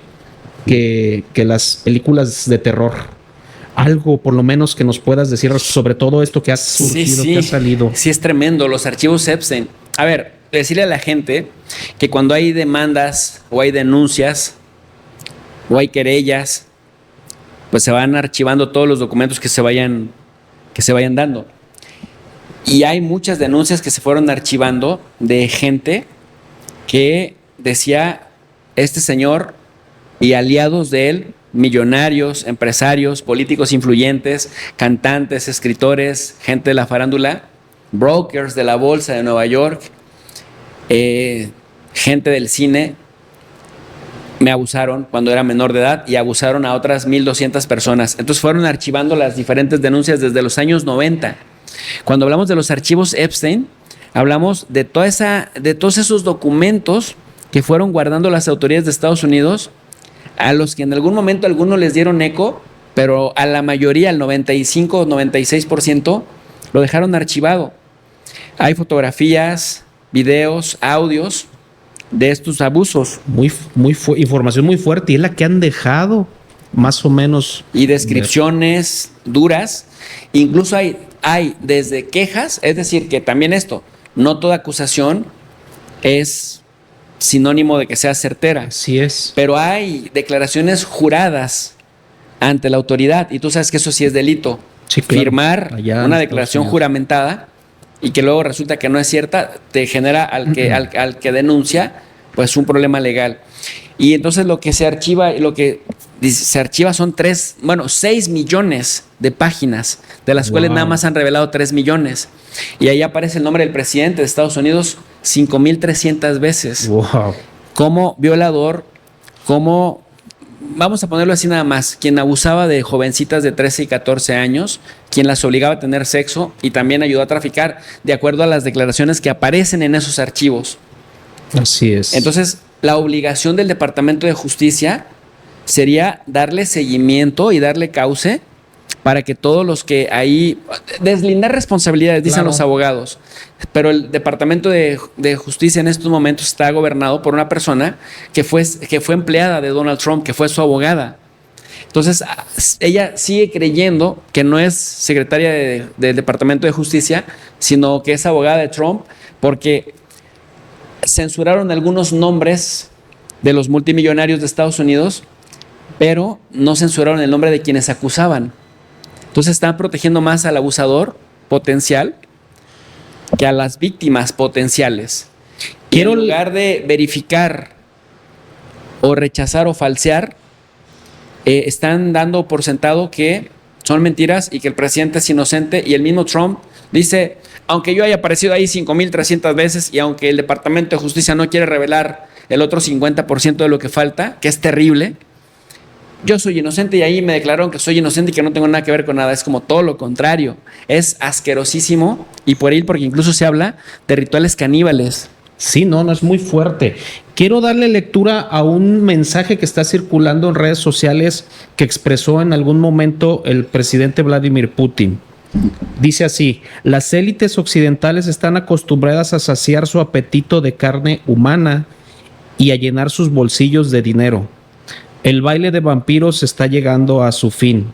que las películas de terror. Algo por lo menos que nos puedas decir sobre todo esto que has surgido, que ha salido. Sí, es tremendo, los archivos Epstein. A ver, decirle a la gente que cuando hay demandas o hay denuncias o hay querellas, pues se van archivando todos los documentos que se vayan dando. Y hay muchas denuncias que se fueron archivando de gente que decía, este señor y aliados de él, millonarios, empresarios, políticos influyentes, cantantes, escritores, gente de la farándula, brokers de la bolsa de Nueva York, gente del cine, me abusaron cuando era menor de edad y abusaron a otras 1,200 personas. Entonces fueron archivando las diferentes denuncias desde los años 90. Cuando hablamos de los archivos Epstein, hablamos de todos esos documentos que fueron guardando las autoridades de Estados Unidos, a los que en algún momento algunos les dieron eco, pero a la mayoría, al 95 o 96%, lo dejaron archivado. Hay fotografías, videos, audios de estos abusos. Información muy fuerte, y es la que han dejado más o menos. Y descripciones duras. Incluso hay desde quejas, es decir, que también esto, no toda acusación es sinónimo de que sea certera. Así es. Pero hay declaraciones juradas ante la autoridad, y tú sabes que eso sí es delito. Sí, claro. Firmar una declaración juramentada y que luego resulta que no es cierta, te genera al que denuncia, pues un problema legal. Y entonces lo que se archiva son 6 millones de páginas, de las cuales nada más han revelado 3 millones. Y ahí aparece el nombre del presidente de Estados Unidos 5,300 veces. Wow. Como violador, vamos a ponerlo así nada más, quien abusaba de jovencitas de 13 y 14 años, quien las obligaba a tener sexo y también ayudó a traficar, de acuerdo a las declaraciones que aparecen en esos archivos. Así es. Entonces, la obligación del Departamento de Justicia sería darle seguimiento y darle cauce para que todos los que ahí deslindar responsabilidades, dicen los abogados. Pero el Departamento de Justicia en estos momentos está gobernado por una persona que fue empleada de Donald Trump, que fue su abogada. Entonces, ella sigue creyendo que no es secretaria del Departamento de Justicia, sino que es abogada de Trump, porque censuraron algunos nombres de los multimillonarios de Estados Unidos, pero no censuraron el nombre de quienes acusaban. Entonces están protegiendo más al abusador potencial que a las víctimas potenciales. Y en lugar de verificar o rechazar o falsear, están dando por sentado que son mentiras y que el presidente es inocente, y el mismo Trump dice, aunque yo haya aparecido ahí 5,300 veces y aunque el Departamento de Justicia no quiere revelar el otro 50% de lo que falta, que es terrible. Yo soy inocente y ahí me declararon que soy inocente y que no tengo nada que ver con nada. Es como todo lo contrario. Es asquerosísimo y por ahí, porque incluso se habla de rituales caníbales. Sí, no es muy fuerte. Quiero darle lectura a un mensaje que está circulando en redes sociales que expresó en algún momento el presidente Vladimir Putin. Dice así: las élites occidentales están acostumbradas a saciar su apetito de carne humana y a llenar sus bolsillos de dinero. El baile de vampiros está llegando a su fin.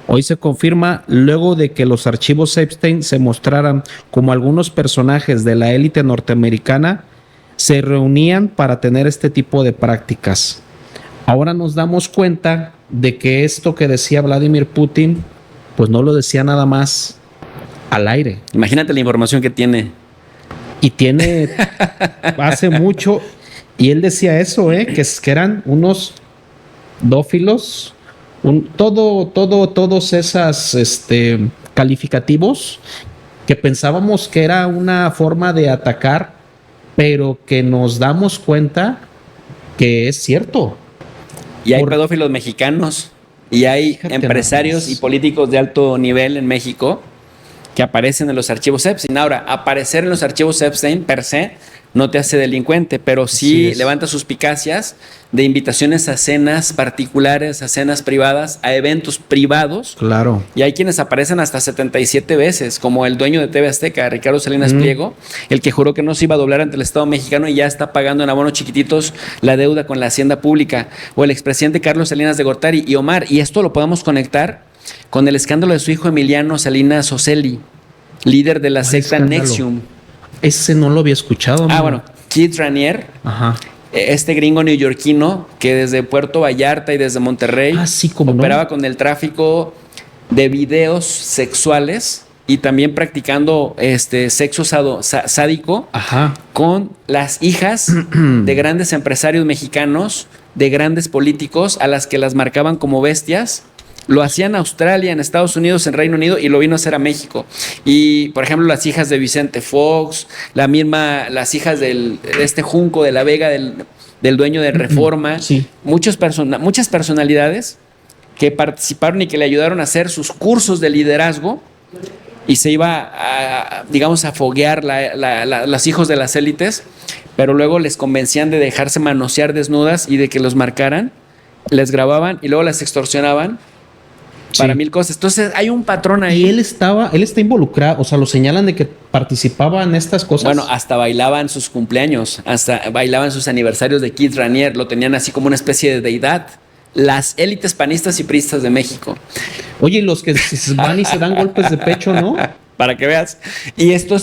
Hoy se confirma, luego de que los archivos Epstein se mostraran como algunos personajes de la élite norteamericana se reunían para tener este tipo de prácticas. Ahora nos damos cuenta de que esto que decía Vladimir Putin, pues no lo decía nada más al aire. Imagínate la información que tiene. Y tiene hace mucho, y él decía eso, que eran unos dófilos, todos esos calificativos que pensábamos que era una forma de atacar, pero que nos damos cuenta que es cierto. Y hay pedófilos mexicanos y hay empresarios y políticos de alto nivel en México que aparecen en los archivos Epstein. Ahora, aparecer en los archivos Epstein per se no te hace delincuente, pero sí levanta suspicacias de invitaciones a cenas particulares, a cenas privadas, a eventos privados. Claro. Y hay quienes aparecen hasta 77 veces, como el dueño de TV Azteca, Ricardo Salinas Pliego, el que juró que no se iba a doblar ante el Estado mexicano y ya está pagando en abonos chiquititos la deuda con la hacienda pública. O el expresidente Carlos Salinas de Gortari y Omar. Y esto lo podemos conectar con el escándalo de su hijo Emiliano Salinas Ocelli, líder de la secta NXIVM. Ese no lo había escuchado. Bueno, Keith Raniere, este gringo neoyorquino que desde Puerto Vallarta y desde Monterrey operaba con el tráfico de videos sexuales y también practicando sexo sádico con las hijas de grandes empresarios mexicanos, de grandes políticos, a las que las marcaban como bestias. Lo hacía en Australia, en Estados Unidos, en Reino Unido, y lo vino a hacer a México. Y, por ejemplo, las hijas de Vicente Fox, las hijas de este Junco de la Vega, del dueño de Reforma, muchas personalidades que participaron y que le ayudaron a hacer sus cursos de liderazgo, y se iba a foguear los hijos de las élites, pero luego les convencían de dejarse manosear desnudas y de que los marcaran, les grababan y luego las extorsionaban para 1000 cosas. Entonces hay un patrón ahí. Y él está involucrado, o sea, lo señalan de que participaba en estas cosas. Bueno, hasta bailaban sus cumpleaños, hasta bailaban sus aniversarios de Keith Raniere, lo tenían así como una especie de deidad. Las élites panistas y priistas de México. Oye, los que van y se dan golpes de pecho, ¿no? Para que veas. Y esto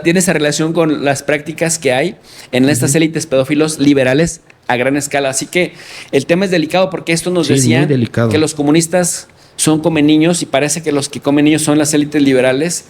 tiene esa relación con las prácticas que hay en estas élites pedófilos liberales a gran escala. Así que el tema es delicado porque esto nos decía que los comunistas son come niños y parece que los que comen niños son las élites liberales,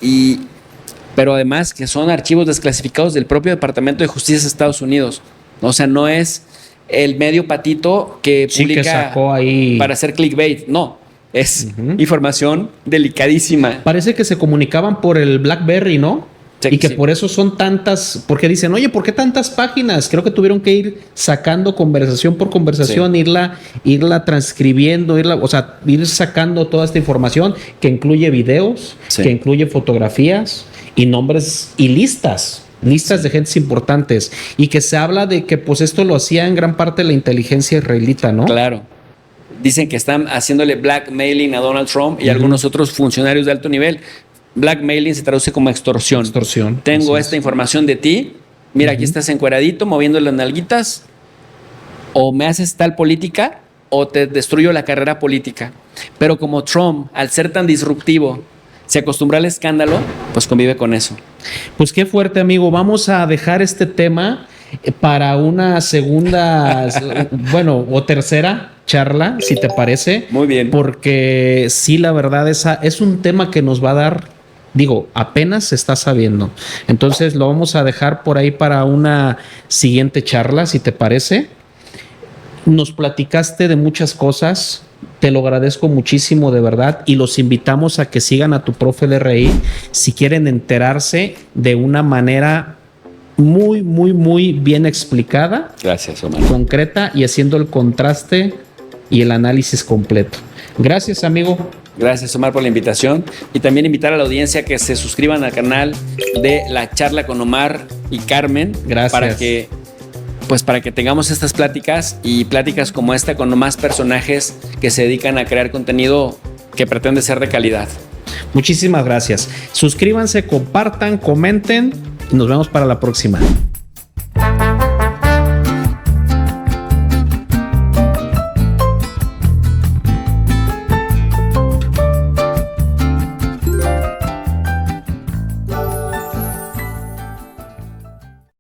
pero además que son archivos desclasificados del propio Departamento de Justicia de Estados Unidos. O sea, no es el medio patito que publica que sacó ahí para hacer clickbait. No, es información delicadísima. Parece que se comunicaban por el BlackBerry, ¿no? Y que por eso son tantas, porque dicen, oye, ¿por qué tantas páginas? Creo que tuvieron que ir sacando conversación por conversación, irla transcribiendo, ir sacando toda esta información que incluye videos, que incluye fotografías y nombres y listas de gentes importantes, y que se habla de que pues esto lo hacía en gran parte la inteligencia israelita, ¿no? Claro. Dicen que están haciéndole blackmailing a Donald Trump y algunos otros funcionarios de alto nivel. Blackmailing se traduce como extorsión. Tengo esta información de ti. Mira, aquí estás encueradito, moviendo las nalguitas. O me haces tal política o te destruyo la carrera política. Pero como Trump, al ser tan disruptivo, se acostumbra al escándalo, pues convive con eso. Pues qué fuerte, amigo. Vamos a dejar este tema para una segunda, o tercera charla, si te parece. Muy bien. Porque sí, la verdad, es un tema que nos va a dar, apenas se está sabiendo. Entonces lo vamos a dejar por ahí para una siguiente charla, si te parece. Nos platicaste de muchas cosas. Te lo agradezco muchísimo, de verdad, y los invitamos a que sigan a tu profe de RI si quieren enterarse de una manera muy, muy, muy bien explicada, Gracias, Omar. concreta y haciendo el contraste y el análisis completo. Gracias, amigo. Gracias, Omar, por la invitación. Y también invitar a la audiencia que se suscriban al canal de La Charla con Omar y Carmen. Gracias. Para que tengamos estas pláticas y pláticas como esta con más personajes que se dedican a crear contenido que pretende ser de calidad. Muchísimas gracias. Suscríbanse, compartan, comenten y nos vemos para la próxima.